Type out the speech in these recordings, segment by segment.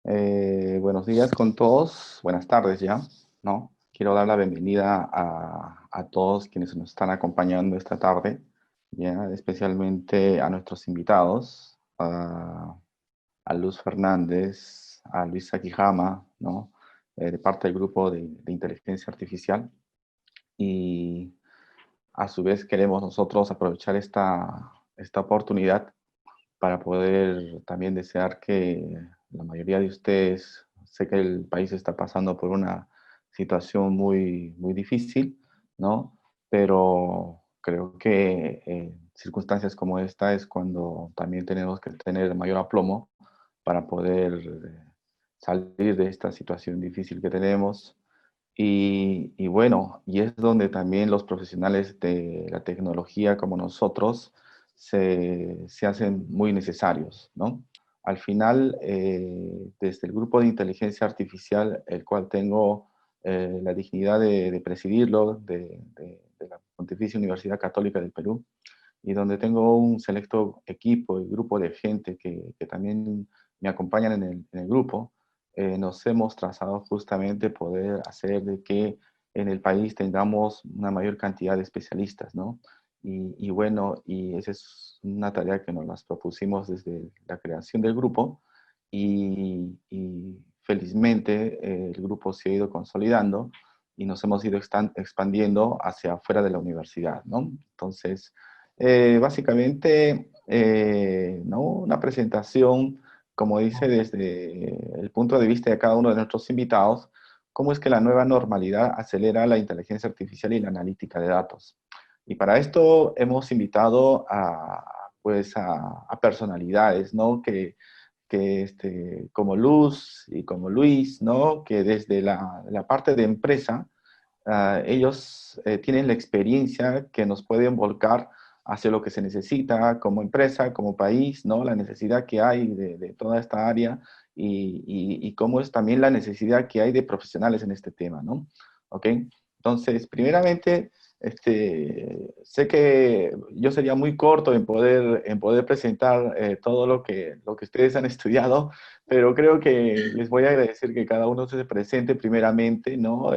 Buenos días con todos, buenas tardes ya, ¿no? Quiero dar la bienvenida a todos quienes nos están acompañando esta tarde, ya, especialmente a nuestros invitados, a Luz Fernández, a Luisa Quijama, ¿no? De parte del grupo de inteligencia artificial. Y a su vez queremos nosotros aprovechar esta oportunidad para poder también desear que la mayoría de ustedes, sé que el país está pasando por una situación muy difícil, ¿no? Pero creo que circunstancias como esta es cuando también tenemos que tener mayor aplomo para poder salir de esta situación difícil que tenemos. Y bueno, y es donde también los profesionales de la tecnología como nosotros se hacen muy necesarios, ¿no? Al final, desde el grupo de inteligencia artificial, el cual tengo la dignidad de presidirlo, de la Pontificia Universidad Católica del Perú, y donde tengo un selecto equipo y grupo de gente que también me acompañan en el grupo, nos hemos trazado justamente poder hacer de que en el país tengamos una mayor cantidad de especialistas, ¿no? Y bueno, y esa es una tarea que nos las propusimos desde la creación del grupo y felizmente el grupo se ha ido consolidando y nos hemos ido expandiendo hacia afuera de la universidad, ¿no? Entonces, básicamente, ¿no? Una presentación, como dice, desde el punto de vista de cada uno de nuestros invitados, cómo es que la nueva normalidad acelera la inteligencia artificial y la analítica de datos. Y para esto hemos invitado pues a personalidades, ¿no? Como Luz y como Luis, ¿no? Que desde la parte de empresa, ellos tienen la experiencia que nos pueden volcar hacia lo que se necesita como empresa, como país, ¿no? La necesidad que hay de toda esta área y cómo es también la necesidad que hay de profesionales en este tema, ¿no? ¿Ok? Entonces, primeramente, sé que yo sería muy corto en poder presentar todo lo que ustedes han estudiado, pero creo que les voy a agradecer que cada uno se presente primeramente, ¿no?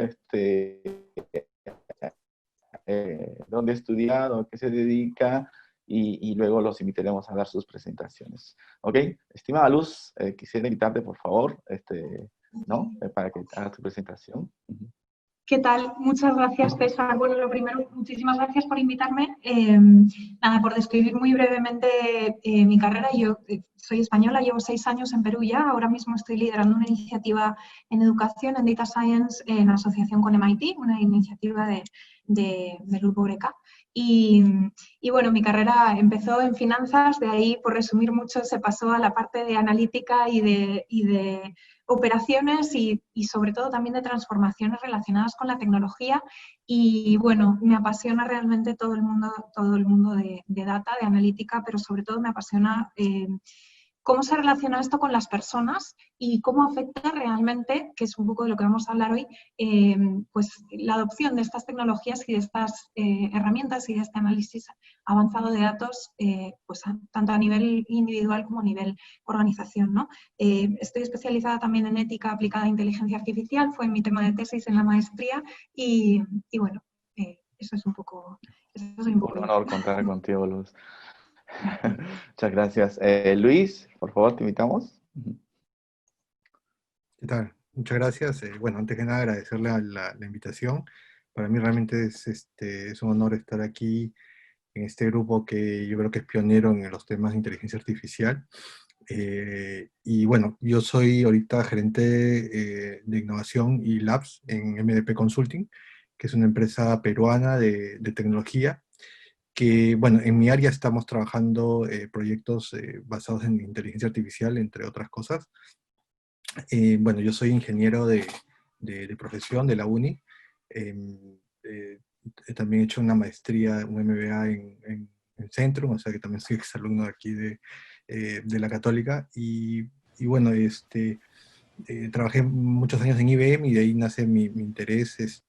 Dónde ha estudiado, a qué se dedica, y luego los invitaremos a dar sus presentaciones. ¿Ok? Estimada Luz, quisiera invitarte, por favor, ¿no? Para que hagas tu presentación. Ujú. ¿Qué tal? Muchas gracias, César. Bueno, lo primero, muchísimas gracias por invitarme. Nada, por describir muy brevemente mi carrera. Yo soy española, llevo 6 años en Perú ya. Ahora mismo estoy liderando una iniciativa en educación, en Data Science, en asociación con MIT, una iniciativa del Grupo Eureka. Y bueno, mi carrera empezó en finanzas, de ahí, por resumir mucho, se pasó a la parte de analítica y de operaciones y sobre todo también de transformaciones relacionadas con la tecnología. Y bueno, me apasiona realmente todo el mundo de data, de analítica, pero sobre todo me apasiona cómo se relaciona esto con las personas y cómo afecta realmente, que es un poco de lo que vamos a hablar hoy, pues la adopción de estas tecnologías y de estas herramientas y de este análisis avanzado de datos, pues tanto a nivel individual como a nivel organización, ¿no? Estoy especializada también en ética aplicada a inteligencia artificial, fue mi tema de tesis en la maestría y bueno, eso es un poco, eso soy un Un poco yo. honor contar contigo, Luz. Muchas gracias. Luis, por favor, te invitamos. Ujú. ¿Qué tal? Muchas gracias. Bueno, antes que nada agradecerle a la invitación. Para mí realmente es un honor estar aquí en este grupo que yo creo que es pionero en los temas de inteligencia artificial. Y bueno, yo soy ahorita gerente de innovación y labs en MDP Consulting, que es una empresa peruana de tecnología, que bueno, en mi área estamos trabajando proyectos basados en inteligencia artificial, entre otras cosas. Bueno, yo soy ingeniero de profesión de la UNI. Em, eh, También he hecho una maestría, un MBA en Centrum, o sea que también soy exalumno de aquí de la Católica. Y bueno, trabajé muchos años en IBM y de ahí nace mi interés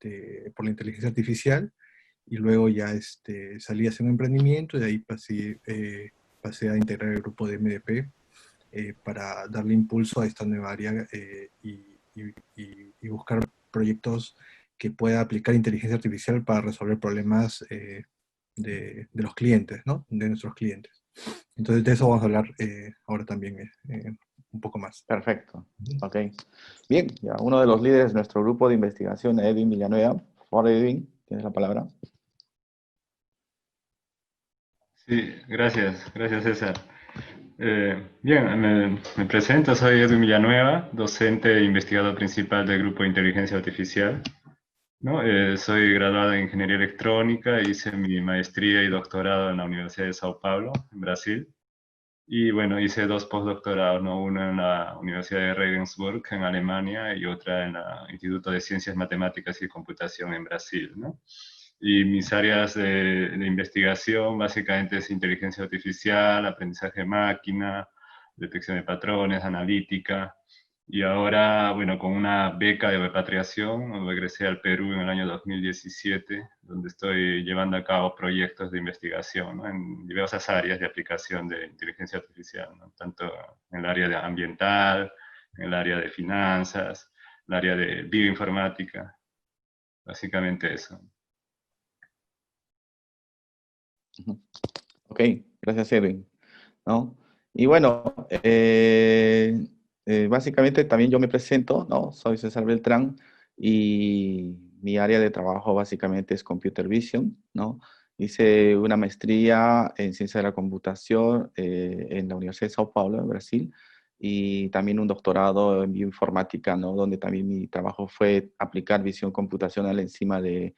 por la inteligencia artificial. Y luego ya salí a hacer un emprendimiento y de ahí pasé a integrar el grupo de MDP para darle impulso a esta nueva área y buscar proyectos que pueda aplicar inteligencia artificial para resolver problemas de los clientes, ¿no? De nuestros clientes. Entonces de eso vamos a hablar ahora también un poco más. Perfecto. Ok. Bien, ya uno de los líderes de nuestro grupo de investigación, Edwin Villanueva. Por favor, Edwin, tienes la palabra. Sí, gracias César. Bien, me presento, soy Edwin Villanueva, docente e investigador principal del Grupo de Inteligencia Artificial, ¿no? Soy graduado en Ingeniería Electrónica, hice mi maestría y doctorado en la Universidad de Sao Paulo, en Brasil, y bueno, hice 2 postdoctorados, ¿no? Uno en la Universidad de Regensburg, en Alemania, y otra en el Instituto de Ciencias Matemáticas y Computación en Brasil, ¿no? Y mis áreas de investigación básicamente es inteligencia artificial, aprendizaje de máquina, detección de patrones, analítica. Y ahora, bueno, con una beca de repatriación, regresé al Perú en el año 2017, donde estoy llevando a cabo proyectos de investigación, ¿no? En diversas áreas de aplicación de inteligencia artificial, ¿no? Tanto en el área ambiental, en el área de finanzas, el área de bioinformática, básicamente eso. Ok, gracias, Edwin, ¿no? Y bueno, básicamente también yo me presento, ¿no? Soy César Beltrán y mi área de trabajo básicamente es Computer Vision, ¿no? Hice una maestría en Ciencia de la Computación en la Universidad de Sao Paulo, en Brasil, y también un doctorado en bioinformática, ¿no? Donde también mi trabajo fue aplicar visión computacional encima de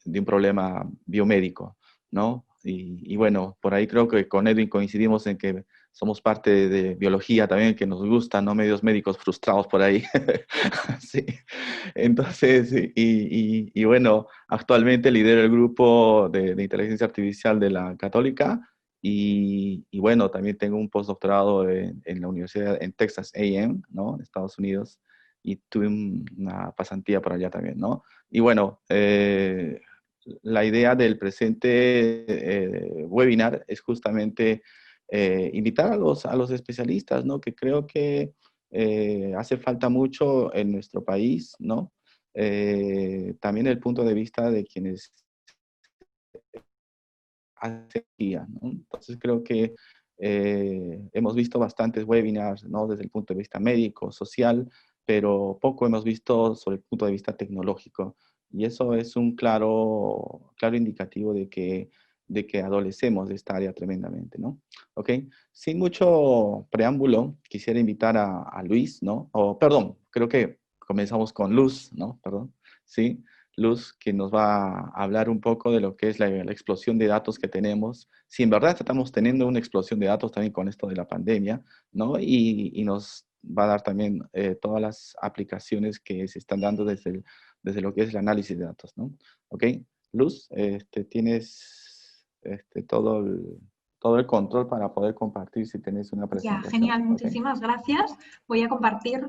un problema biomédico, ¿no? Y bueno, por ahí creo que con Edwin coincidimos en que somos parte de biología también, que nos gusta, ¿no? Medios médicos frustrados por ahí. Sí. Entonces, y bueno, actualmente lidero el grupo de inteligencia artificial de la Católica y bueno, también tengo un postdoctorado en la universidad, en Texas A&M, ¿no? En Estados Unidos, y tuve una pasantía por allá también, ¿no? Y bueno, la idea del presente webinar es justamente invitar a los especialistas, ¿no? Que creo que hace falta mucho en nuestro país, ¿no? También el punto de vista de quienes hacen guía, ¿no? Entonces creo que hemos visto bastantes webinars, ¿no? Desde el punto de vista médico, social, pero poco hemos visto sobre el punto de vista tecnológico. Y eso es un claro indicativo de que adolecemos de esta área tremendamente, ¿no? ¿Ok? Sin mucho preámbulo, quisiera invitar a Luis, ¿no? O, perdón, creo que comenzamos con Luz, ¿no? Perdón, ¿sí? Luz, que nos va a hablar un poco de lo que es la explosión de datos que tenemos. Si en verdad estamos teniendo una explosión de datos también con esto de la pandemia, ¿no? Y nos va a dar también todas las aplicaciones que se están dando desde lo que es el análisis de datos, ¿no? ¿Ok? Luz, tienes todo el control para poder compartir si tenés una presentación. Ya, genial, ¿okay? muchísimas gracias. Voy a compartir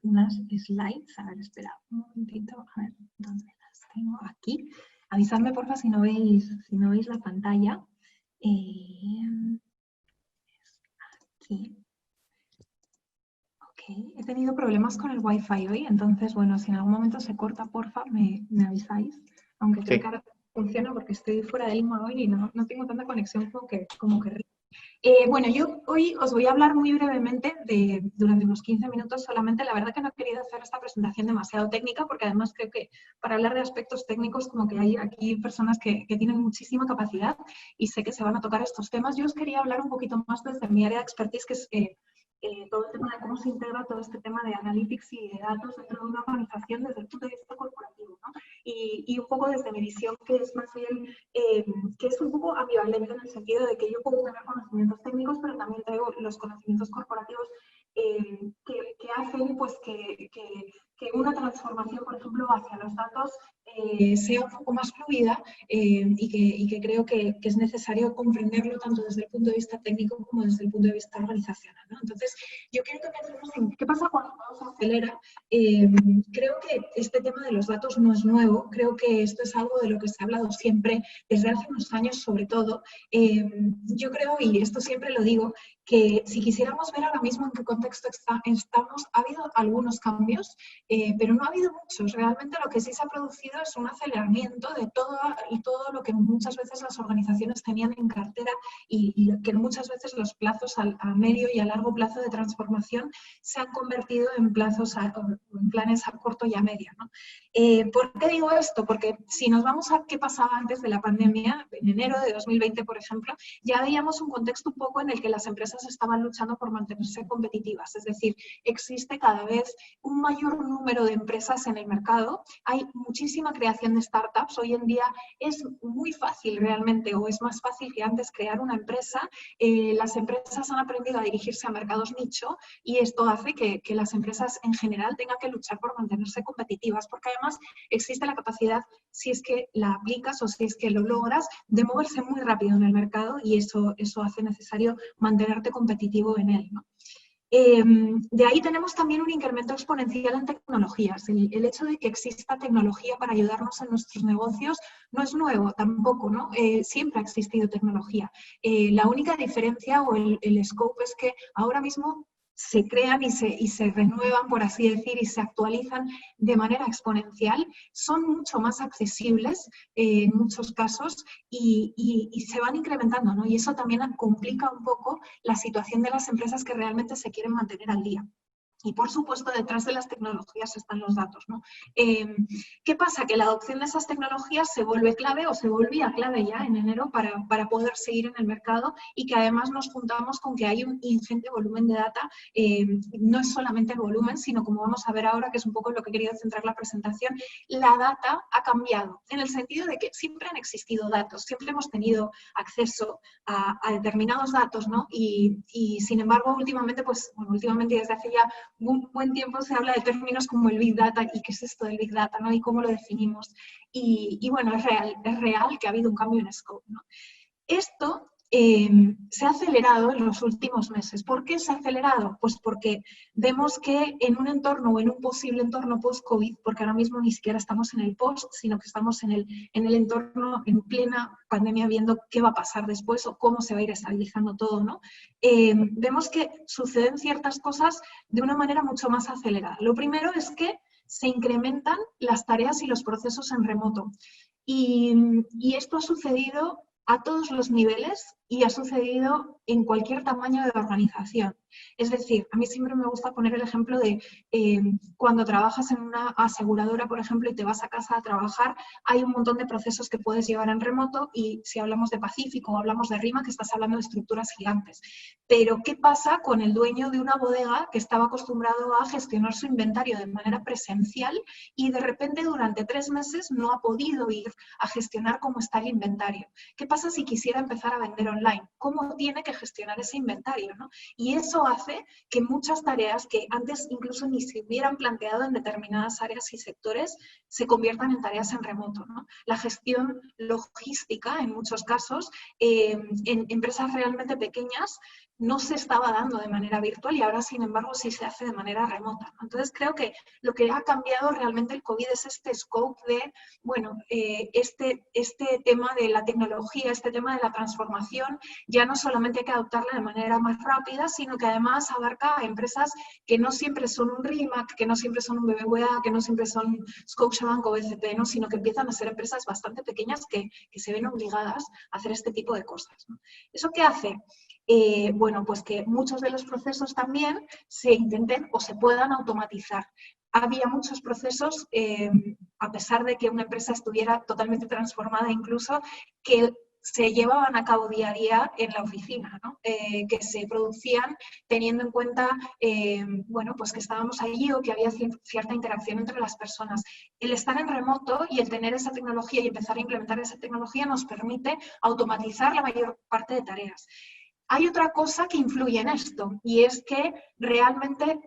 unas slides. A ver, espera un momentito. A ver, ¿dónde las tengo? Aquí. Avisadme, porfa, si no veis la pantalla. Aquí. Ok, he tenido problemas con el Wi-Fi hoy, entonces, bueno, si en algún momento se corta, porfa, me avisáis. Aunque creo que ahora funciona porque estoy fuera de Lima hoy y no tengo tanta conexión como querría. Bueno, yo hoy os voy a hablar muy brevemente durante unos 15 minutos solamente. La verdad que no he querido hacer esta presentación demasiado técnica porque además creo que para hablar de aspectos técnicos como que hay aquí personas que tienen muchísima capacidad y sé que se van a tocar estos temas. Yo os quería hablar un poquito más desde mi área de expertise, que es todo el tema de cómo se integra todo este tema de analytics y de datos dentro de una organización desde el punto de vista corporativo, ¿no? Y un poco desde mi visión, que es más bien, que es un poco ambivalente en el sentido de que yo puedo tener conocimientos técnicos, pero también traigo los conocimientos corporativos que hacen pues, que una transformación, por ejemplo, hacia los datos sea un poco más fluida y que creo que es necesario comprenderlo tanto desde el punto de vista técnico como desde el punto de vista organizacional, ¿no? Entonces, yo quiero que pensemos en qué pasa cuando todo se acelera. Creo que este tema de los datos no es nuevo, creo que esto es algo de lo que se ha hablado siempre desde hace unos años sobre todo. Yo creo, y esto siempre lo digo, que si quisiéramos ver ahora mismo en qué contexto estamos, ha habido algunos cambios, pero no ha habido muchos. Realmente lo que sí se ha producido es un aceleramiento de todo lo que muchas veces las organizaciones tenían en cartera y que muchas veces los plazos a medio y a largo plazo de transformación se han convertido en planes a corto y a medio, ¿no? ¿Por qué digo esto? Porque si nos vamos a qué pasaba antes de la pandemia, en enero de 2020, por ejemplo, ya veíamos un contexto un poco en el que las empresas estaban luchando por mantenerse competitivas. Es decir, existe cada vez un mayor número de empresas en el mercado, hay muchísima creación de startups. Hoy en día es muy fácil realmente, o es más fácil que antes crear una empresa. Las empresas han aprendido a dirigirse a mercados nicho y esto hace que las empresas en general tengan que luchar por mantenerse competitivas, porque además existe la capacidad, si es que la aplicas o si es que lo logras, de moverse muy rápido en el mercado, y eso hace necesario mantenerte competitivo en él, ¿no? De ahí tenemos también un incremento exponencial en tecnologías. El hecho de que exista tecnología para ayudarnos en nuestros negocios no es nuevo tampoco, ¿no? Siempre ha existido tecnología. La única diferencia o el scope es que ahora mismo se crean y se renuevan, por así decir, y se actualizan de manera exponencial, son mucho más accesibles en muchos casos y se van incrementando, ¿no? Y eso también complica un poco la situación de las empresas que realmente se quieren mantener al día. Y por supuesto, detrás de las tecnologías están los datos, ¿no? ¿Qué pasa? Que la adopción de esas tecnologías se vuelve clave, o se volvía clave ya en enero para poder seguir en el mercado, y que además nos juntamos con que hay un ingente volumen de data. No es solamente el volumen, sino, como vamos a ver ahora, que es un poco en lo que he querido centrar la presentación, la data ha cambiado, en el sentido de que siempre han existido datos, siempre hemos tenido acceso a determinados datos, ¿no? Y sin embargo, últimamente, últimamente desde hace ya un buen tiempo se habla de términos como el Big Data. ¿Y qué es esto del Big Data, ¿no? Y cómo lo definimos. Y bueno, es real que ha habido un cambio en scope, ¿no? Esto se ha acelerado en los últimos meses. ¿Por qué se ha acelerado? Pues porque vemos que en un entorno, o en un posible entorno post-COVID, porque ahora mismo ni siquiera estamos en el post, sino que estamos en el entorno en plena pandemia, viendo qué va a pasar después o cómo se va a ir estabilizando todo, ¿no? Vemos que suceden ciertas cosas de una manera mucho más acelerada. Lo primero es que se incrementan las tareas y los procesos en remoto. Y esto ha sucedido a todos los niveles y ha sucedido en cualquier tamaño de organización. Es decir, a mí siempre me gusta poner el ejemplo de cuando trabajas en una aseguradora, por ejemplo, y te vas a casa a trabajar, hay un montón de procesos que puedes llevar en remoto, y si hablamos de Pacífico o hablamos de RIMA, que estás hablando de estructuras gigantes. Pero, ¿qué pasa con el dueño de una bodega que estaba acostumbrado a gestionar su inventario de manera presencial y de repente durante 3 meses no ha podido ir a gestionar cómo está el inventario? ¿Qué pasa si quisiera empezar a vender online? ¿Cómo tiene que gestionar ese inventario, ¿no? Y eso hace que muchas tareas que antes incluso ni se hubieran planteado en determinadas áreas y sectores se conviertan en tareas en remoto, ¿no? La gestión logística, en muchos casos, en empresas realmente pequeñas, no se estaba dando de manera virtual, y ahora, sin embargo, sí se hace de manera remota, ¿no? Entonces, creo que lo que ha cambiado realmente el COVID es este scope de, bueno, este tema de la tecnología, este tema de la transformación. Ya no solamente hay que adoptarla de manera más rápida, sino que además abarca a empresas que no siempre son un Rimac, que no siempre son un BBVA, que no siempre son Scotiabank o BCP, ¿no? Sino que empiezan a ser empresas bastante pequeñas que se ven obligadas a hacer este tipo de cosas, ¿no? ¿Eso qué hace? Bueno, pues que muchos de los procesos también se intenten o se puedan automatizar. Había muchos procesos, a pesar de que una empresa estuviera totalmente transformada incluso, que se llevaban a cabo día a día en la oficina, ¿no? Que se producían teniendo en cuenta, bueno, pues que estábamos allí o que había cierta interacción entre las personas. El estar en remoto y el tener esa tecnología y empezar a implementar esa tecnología nos permite automatizar la mayor parte de tareas. Hay otra cosa que influye en esto, y es que realmente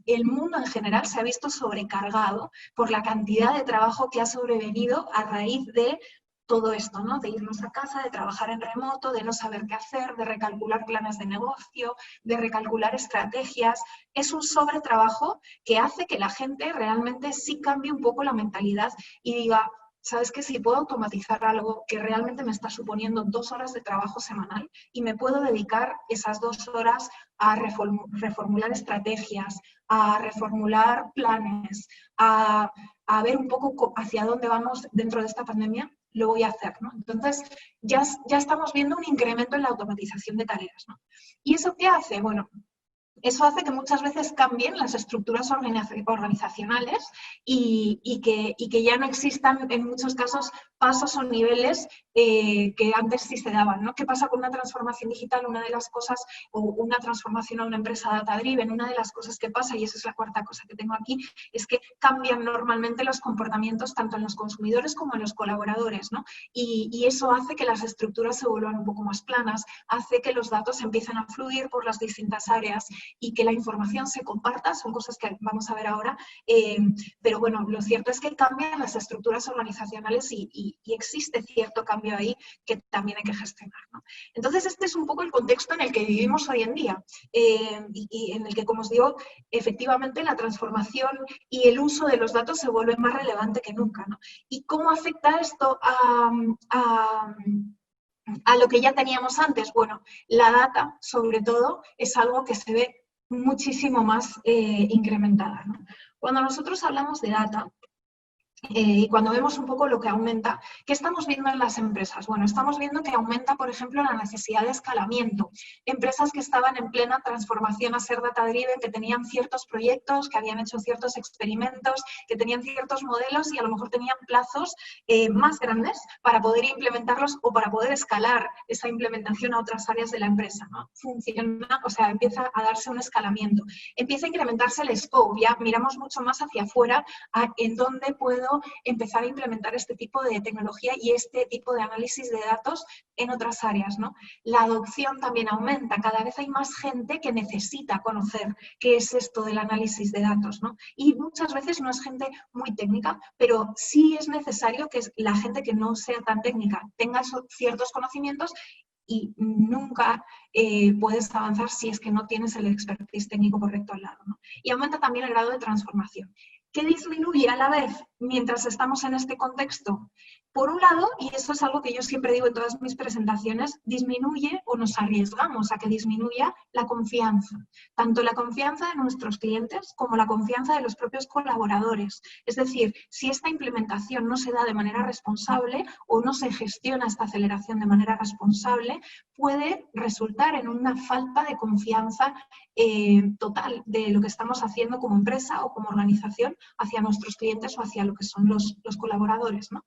el mundo en general se ha visto sobrecargado por la cantidad de trabajo que ha sobrevenido a raíz de todo esto, ¿no? De irnos a casa, de trabajar en remoto, de no saber qué hacer, de recalcular planes de negocio, de recalcular estrategias. Es un sobretrabajo que hace que la gente realmente sí cambie un poco la mentalidad y diga, ¿sabes qué? Si puedo automatizar algo que realmente me está suponiendo 2 horas de trabajo semanal y me puedo dedicar esas 2 horas a reformular estrategias, a reformular planes, a ver un poco hacia dónde vamos dentro de esta pandemia, lo voy a hacer, ¿no? Entonces, ya estamos viendo un incremento en la automatización de tareas, ¿no? ¿Y eso qué hace? Bueno, eso hace que muchas veces cambien las estructuras organizacionales y que ya no existan en muchos casos pasos o niveles que antes sí se daban, ¿no? ¿Qué pasa con una transformación digital? Una de las cosas, o una transformación a una empresa data-driven, una de las cosas que pasa, y esa es la cuarta cosa que tengo aquí, es que cambian normalmente los comportamientos tanto en los consumidores como en los colaboradores, ¿no? Y eso hace que las estructuras se vuelvan un poco más planas, hace que los datos empiecen a fluir por las distintas áreas y que la información se comparta, son cosas que vamos a ver ahora, pero bueno, lo cierto es que cambian las estructuras organizacionales y existe cierto cambio ahí que también hay que gestionar, ¿no? Entonces, este es un poco el contexto en el que vivimos hoy en día y en el que, como os digo, efectivamente la transformación y el uso de los datos se vuelve más relevante que nunca, ¿no? ¿Y cómo afecta esto a lo que ya teníamos antes? Bueno, la data, sobre todo, es algo que se ve muchísimo más incrementada, ¿no? Cuando nosotros hablamos de data, y cuando vemos un poco lo que aumenta, ¿qué estamos viendo en las empresas? Bueno, estamos viendo que aumenta, por ejemplo, la necesidad de escalamiento. Empresas que estaban en plena transformación a ser data-driven, que tenían ciertos proyectos, que habían hecho ciertos experimentos, que tenían ciertos modelos y a lo mejor tenían plazos más grandes para poder implementarlos o para poder escalar esa implementación a otras áreas de la empresa, ¿no? Funciona, o sea, empieza a darse un escalamiento. Empieza a incrementarse el scope, ya miramos mucho más hacia afuera en dónde puedo empezar a implementar este tipo de tecnología y este tipo de análisis de datos en otras áreas, ¿no? La adopción también aumenta, cada vez hay más gente que necesita conocer qué es esto del análisis de datos, ¿no? Y muchas veces no es gente muy técnica, pero sí es necesario que la gente que no sea tan técnica tenga ciertos conocimientos y nunca puedes avanzar si es que no tienes el expertise técnico correcto al lado, ¿no? Y aumenta también el grado de transformación. ¿Qué disminuye a la vez mientras estamos en este contexto? Por un lado, y eso es algo que yo siempre digo en todas mis presentaciones, disminuye o nos arriesgamos a que disminuya la confianza. Tanto la confianza de nuestros clientes como la confianza de los propios colaboradores. Es decir, si esta implementación no se da de manera responsable o no se gestiona esta aceleración de manera responsable, puede resultar en una falta de confianza total de lo que estamos haciendo como empresa o como organización hacia nuestros clientes o hacia lo que son los colaboradores, ¿no?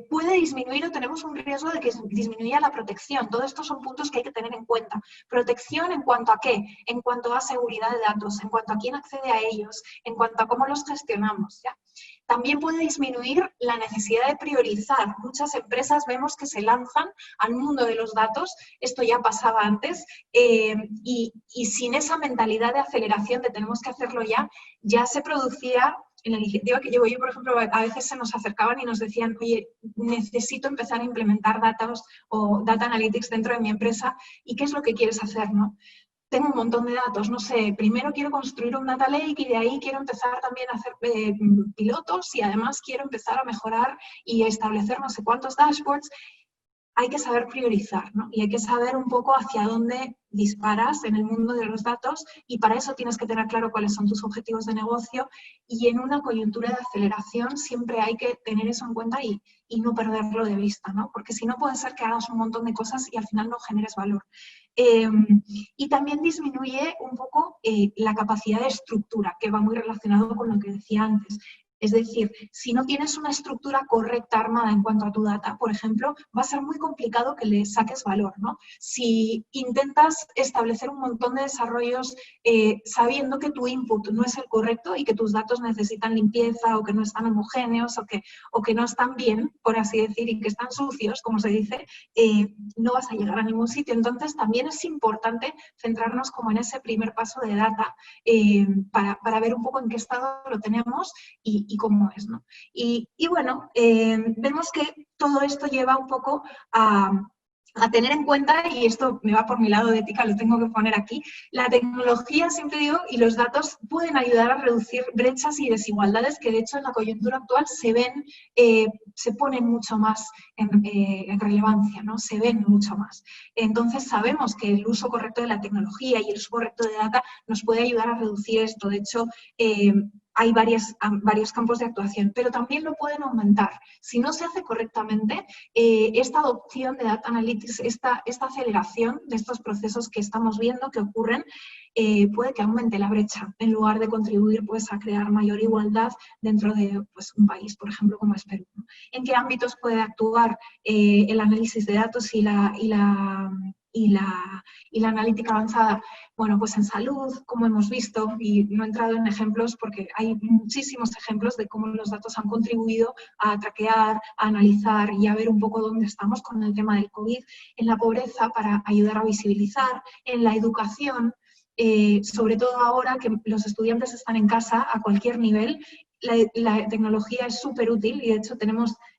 Puede disminuir o tenemos un riesgo de que disminuya la protección. Todos estos son puntos que hay que tener en cuenta. Protección en cuanto a qué, en cuanto a seguridad de datos, en cuanto a quién accede a ellos, en cuanto a cómo los gestionamos, ¿ya? También puede disminuir la necesidad de priorizar. Muchas empresas vemos que se lanzan al mundo de los datos, esto ya pasaba antes, y sin esa mentalidad de aceleración de tenemos que hacerlo ya se producía. En la iniciativa que llevo yo, por ejemplo, a veces se nos acercaban y nos decían, oye, necesito empezar a implementar datos o data analytics dentro de mi empresa, ¿y qué es lo que quieres hacer, no? Tengo un montón de datos, no sé, primero quiero construir un data lake y de ahí quiero empezar también a hacer pilotos y además quiero empezar a mejorar y a establecer no sé cuántos dashboards. Hay que saber priorizar, ¿no? Y hay que saber un poco hacia dónde disparas en el mundo de los datos y para eso tienes que tener claro cuáles son tus objetivos de negocio y en una coyuntura de aceleración siempre hay que tener eso en cuenta y no perderlo de vista, ¿no? Porque si no puede ser que hagas un montón de cosas y al final no generes valor. Y también disminuye un poco la capacidad de estructura, que va muy relacionado con lo que decía antes. Es decir, si no tienes una estructura correcta armada en cuanto a tu data, por ejemplo, va a ser muy complicado que le saques valor, ¿no? Si intentas establecer un montón de desarrollos sabiendo que tu input no es el correcto y que tus datos necesitan limpieza o que no están homogéneos o que no están bien, por así decir, y que están sucios, como se dice, no vas a llegar a ningún sitio. Entonces, también es importante centrarnos como en ese primer paso de data para ver un poco en qué estado lo tenemos y cómo es, ¿no? Y bueno, vemos que todo esto lleva un poco a a tener en cuenta, y esto me va por mi lado de ética, lo tengo que poner aquí, la tecnología, siempre digo, y los datos pueden ayudar a reducir brechas y desigualdades que de hecho en la coyuntura actual se ven, se ponen mucho más en relevancia, ¿no? Se ven mucho más. Entonces sabemos que el uso correcto de la tecnología y el uso correcto de data nos puede ayudar a reducir esto. De hecho, hay varios campos de actuación, pero también lo pueden aumentar. Si no se hace correctamente, esta adopción de Data Analytics, esta aceleración de estos procesos que estamos viendo que ocurren, puede que aumente la brecha, en lugar de contribuir pues, a crear mayor igualdad dentro de pues, un país, por ejemplo, como es Perú, ¿no? ¿En qué ámbitos puede actuar el análisis de datos y la analítica avanzada? Bueno, pues en salud, como hemos visto, y no he entrado en ejemplos porque hay muchísimos ejemplos de cómo los datos han contribuido a traquear, a analizar y a ver un poco dónde estamos con el tema del COVID, en la pobreza para ayudar a visibilizar, en la educación, sobre todo ahora que los estudiantes están en casa a cualquier nivel, la tecnología es súper útil y de hecho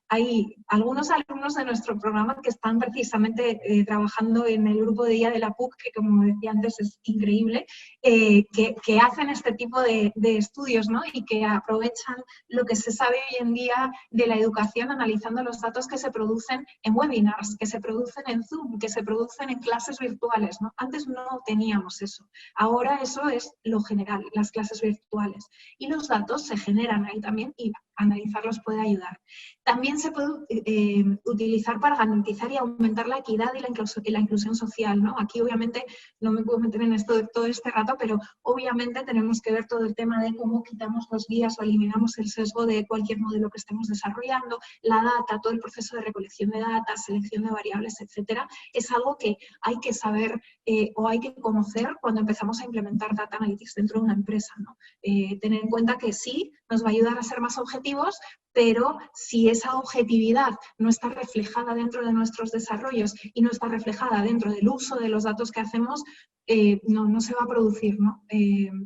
hay algunos alumnos de nuestro programa que están precisamente trabajando en el grupo de IA de la PUC, que como decía antes es increíble, que hacen este tipo de estudios, ¿no? Y que aprovechan lo que se sabe hoy en día de la educación analizando los datos que se producen en webinars, que se producen en Zoom, que se producen en clases virtuales, ¿no? Antes no teníamos eso. Ahora eso es lo general, las clases virtuales. Y los datos se generan ahí también y analizarlos puede ayudar. También se puede utilizar para garantizar y aumentar la equidad y la inclusión social, ¿no? Aquí obviamente no me puedo meter en esto de todo este rato, pero obviamente tenemos que ver todo el tema de cómo quitamos los guías o eliminamos el sesgo de cualquier modelo que estemos desarrollando, la data, todo el proceso de recolección de datos, selección de variables, etcétera, es algo que hay que saber o hay que conocer cuando empezamos a implementar Data Analytics dentro de una empresa, ¿no? Tener en cuenta que sí, nos va a ayudar a ser más objetivos, pero si esa objetividad no está reflejada dentro de nuestros desarrollos y no está reflejada dentro del uso de los datos que hacemos, no se va a producir, ¿no?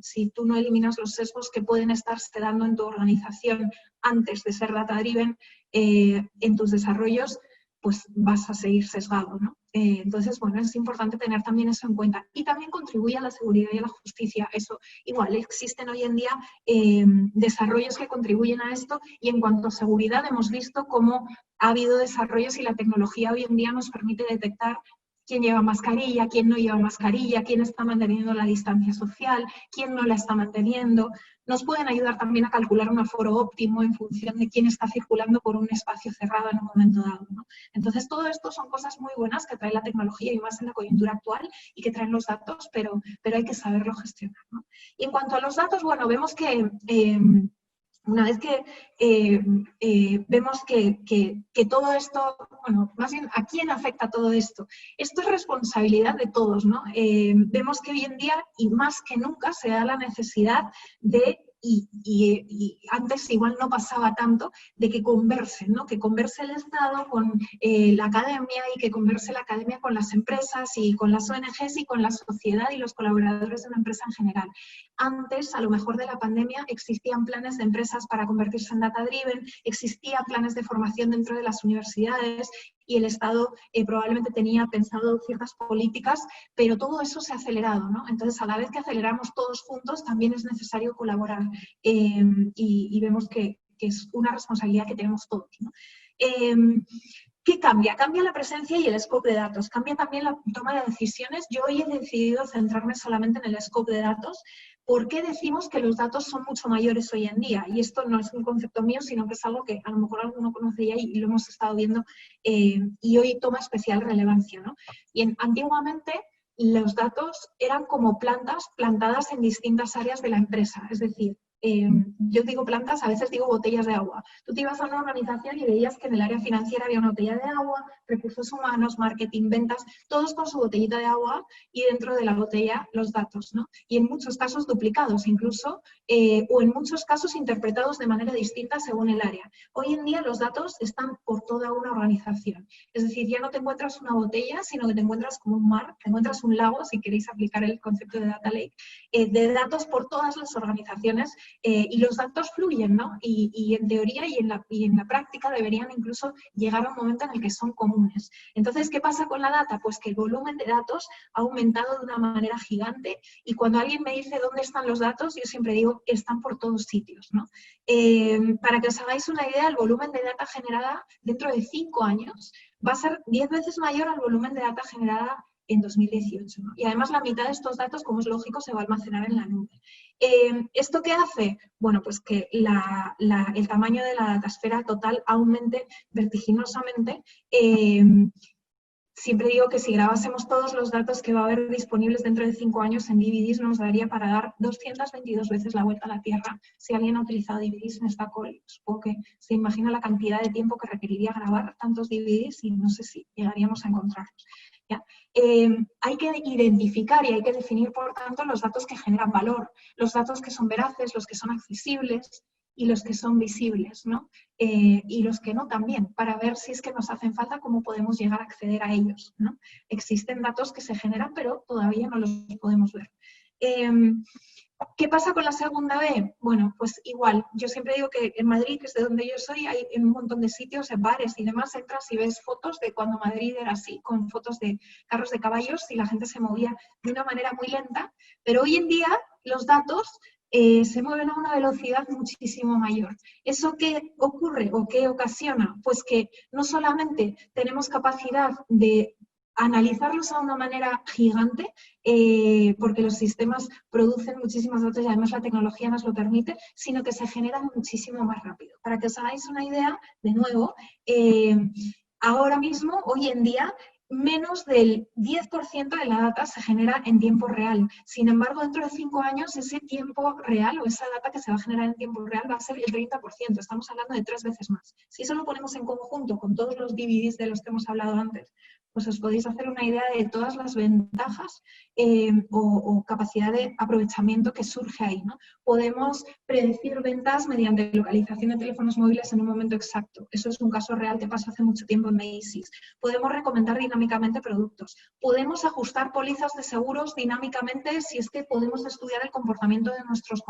Si tú no eliminas los sesgos que pueden estarse dando en tu organización antes de ser data-driven en tus desarrollos, pues vas a seguir sesgado, ¿no? Entonces, bueno, es importante tener también eso en cuenta. Y también contribuye a la seguridad y a la justicia. Eso, igual, existen hoy en día desarrollos que contribuyen a esto y en cuanto a seguridad hemos visto cómo ha habido desarrollos y la tecnología hoy en día nos permite detectar quién lleva mascarilla, quién no lleva mascarilla, quién está manteniendo la distancia social, quién no la está manteniendo. Nos pueden ayudar también a calcular un aforo óptimo en función de quién está circulando por un espacio cerrado en un momento dado, ¿no? Entonces, todo esto son cosas muy buenas que trae la tecnología y más en la coyuntura actual y que traen los datos, pero hay que saberlo gestionar, ¿no? Y en cuanto a los datos, bueno, vemos que una vez que vemos que todo esto, bueno, más bien, ¿a quién afecta todo esto? Esto es responsabilidad de todos, ¿no? Vemos que hoy en día, y más que nunca, se da la necesidad de, y antes igual no pasaba tanto, de que conversen, ¿no? Que converse el Estado con la academia y que converse la academia con las empresas y con las ONGs y con la sociedad y los colaboradores de una empresa en general. Antes, a lo mejor de la pandemia, existían planes de empresas para convertirse en data-driven, existían planes de formación dentro de las universidades y el Estado probablemente tenía pensado ciertas políticas, pero todo eso se ha acelerado, ¿no? Entonces, a la vez que aceleramos todos juntos, también es necesario colaborar y vemos que es una responsabilidad que tenemos todos, ¿no? ¿Qué cambia? Cambia la presencia y el scope de datos, cambia también la toma de decisiones. Yo hoy he decidido centrarme solamente en el scope de datos. ¿Por qué decimos que los datos son mucho mayores hoy en día? Y esto no es un concepto mío, sino que es algo que a lo mejor alguno conoce ya y lo hemos estado viendo y hoy toma especial relevancia, ¿no? Y antiguamente los datos eran como plantas plantadas en distintas áreas de la empresa, es decir, yo digo plantas, a veces digo botellas de agua. Tú te ibas a una organización y veías que en el área financiera había una botella de agua, recursos humanos, marketing, ventas, todos con su botellita de agua y dentro de la botella los datos, ¿no? Y en muchos casos duplicados incluso, o en muchos casos interpretados de manera distinta según el área. Hoy en día los datos están por toda una organización. Es decir, ya no te encuentras una botella, sino que te encuentras como un mar, te encuentras un lago, si queréis aplicar el concepto de Data Lake, de datos por todas las organizaciones Y los datos fluyen, ¿no? Y en teoría y en la práctica deberían incluso llegar a un momento en el que son comunes. Entonces, ¿qué pasa con la data? Pues que el volumen de datos ha aumentado de una manera gigante, y cuando alguien me dice dónde están los datos, yo siempre digo, están por todos sitios, ¿no? Para que os hagáis una idea, el volumen de data generada dentro de 5 años va a ser 10 veces mayor al volumen de data generada en 2018, ¿no? Y además la mitad de estos datos, como es lógico, se va a almacenar en la nube. ¿Esto qué hace? Bueno, pues que el tamaño de la datasfera total aumente vertiginosamente. Siempre digo que si grabásemos todos los datos que va a haber disponibles dentro de 5 años en DVDs, nos daría para dar 222 veces la vuelta a la Tierra. Si alguien ha utilizado DVDs en esta call, supongo que se imagina la cantidad de tiempo que requeriría grabar tantos DVDs y no sé si llegaríamos a encontrarlos. ¿Ya? Hay que identificar y hay que definir, por tanto, los datos que generan valor, los datos que son veraces, los que son accesibles y los que son visibles, ¿no? Y los que no también, para ver si es que nos hacen falta, cómo podemos llegar a acceder a ellos, ¿no? Existen datos que se generan, pero todavía no los podemos ver. ¿Qué pasa con la segunda B? Bueno, pues igual, yo siempre digo que en Madrid, que es de donde yo soy, hay un montón de sitios, en bares y demás, entras y ves fotos de cuando Madrid era así, con fotos de carros de caballos y la gente se movía de una manera muy lenta, pero hoy en día los datos se mueven a una velocidad muchísimo mayor. ¿Eso qué ocurre o qué ocasiona? Pues que no solamente tenemos capacidad de analizarlos a una manera gigante, porque los sistemas producen muchísimos datos y además la tecnología nos lo permite, sino que se generan muchísimo más rápido. Para que os hagáis una idea, de nuevo, ahora mismo, hoy en día, menos del 10% de la data se genera en tiempo real. Sin embargo, dentro de 5 años, ese tiempo real o esa data que se va a generar en tiempo real va a ser el 30%. Estamos hablando de 3 veces más. Si eso lo ponemos en conjunto con todos los DVDs de los que hemos hablado antes, pues os podéis hacer una idea de todas las ventajas o capacidad de aprovechamiento que surge ahí, ¿no? Podemos predecir ventas mediante localización de teléfonos móviles en un momento exacto. Eso es un caso real que pasó hace mucho tiempo en Macy's. Podemos recomendar dinámicamente productos. Podemos ajustar pólizas de seguros dinámicamente si es que podemos estudiar el comportamiento de nuestros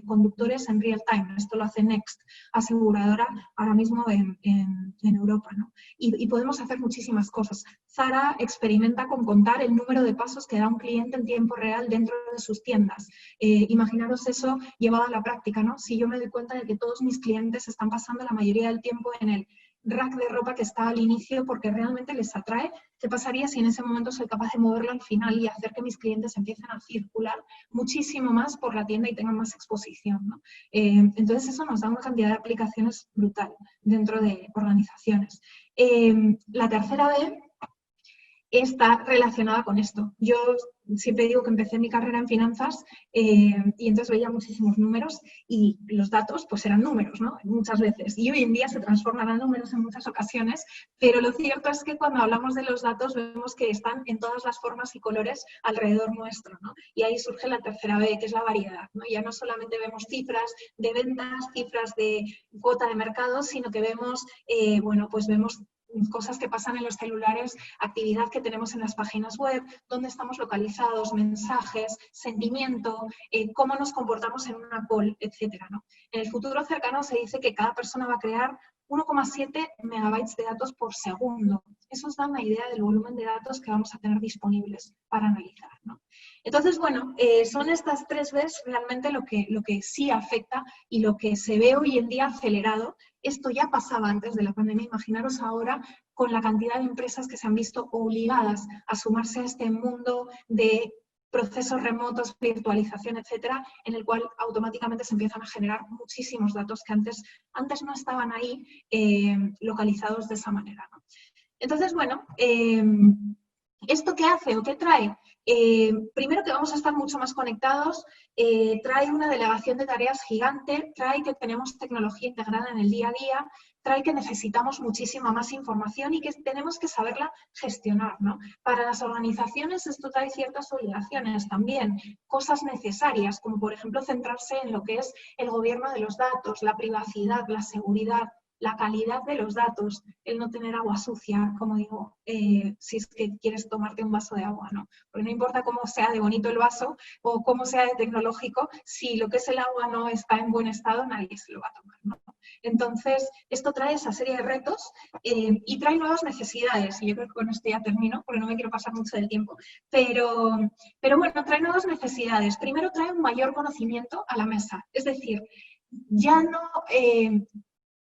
conductores en real time. Esto lo hace Next, aseguradora ahora mismo en Europa, ¿no? Y podemos hacer muchísimas cosas. Zara experimenta con contar el número de pasos que da un cliente en tiempo real dentro de sus tiendas. Imaginaros eso llevado a la práctica, ¿no? Si yo me doy cuenta de que todos mis clientes están pasando la mayoría del tiempo en el rack de ropa que está al inicio porque realmente les atrae, ¿qué pasaría si en ese momento soy capaz de moverlo al final y hacer que mis clientes empiecen a circular muchísimo más por la tienda y tengan más exposición, ¿no? Entonces eso nos da una cantidad de aplicaciones brutal dentro de organizaciones. La tercera B está relacionada con esto. Yo siempre digo que empecé mi carrera en finanzas y entonces veía muchísimos números y los datos pues eran números, ¿no? Muchas veces. Y hoy en día se transforman a números en muchas ocasiones, pero lo cierto es que cuando hablamos de los datos vemos que están en todas las formas y colores alrededor nuestro, ¿no? Y ahí surge la tercera B, que es la variedad, ¿no? Ya no solamente vemos cifras de ventas, cifras de cuota de mercado, sino que vemos, bueno, pues vemos cosas que pasan en los celulares, actividad que tenemos en las páginas web, dónde estamos localizados, mensajes, sentimiento, cómo nos comportamos en una call, etcétera, ¿no? En el futuro cercano se dice que cada persona va a crear 1,7 megabytes de datos por segundo. Eso os da una idea del volumen de datos que vamos a tener disponibles para analizar, ¿no? Entonces, bueno, son estas 3 Bs realmente lo que sí afecta y lo que se ve hoy en día acelerado. Esto ya pasaba antes de la pandemia. Imaginaros ahora con la cantidad de empresas que se han visto obligadas a sumarse a este mundo de procesos remotos, virtualización, etcétera, en el cual automáticamente se empiezan a generar muchísimos datos que antes no estaban ahí localizados de esa manera, ¿no? Entonces, bueno, ¿esto qué hace o qué trae? Primero que vamos a estar mucho más conectados, trae una delegación de tareas gigante, trae que tenemos tecnología integrada en el día a día, trae que necesitamos muchísima más información y que tenemos que saberla gestionar, ¿no? Para las organizaciones esto trae ciertas obligaciones también, cosas necesarias, como por ejemplo centrarse en lo que es el gobierno de los datos, la privacidad, la seguridad, la calidad de los datos, el no tener agua sucia, como digo, si es que quieres tomarte un vaso de agua, ¿no? Porque no importa cómo sea de bonito el vaso o cómo sea de tecnológico, si lo que es el agua no está en buen estado, nadie se lo va a tomar, ¿no? Entonces, esto trae esa serie de retos y trae nuevas necesidades. Y yo creo que con esto ya termino, porque no me quiero pasar mucho del tiempo. Pero bueno, trae nuevas necesidades. Primero trae un mayor conocimiento a la mesa. Es decir, ya no...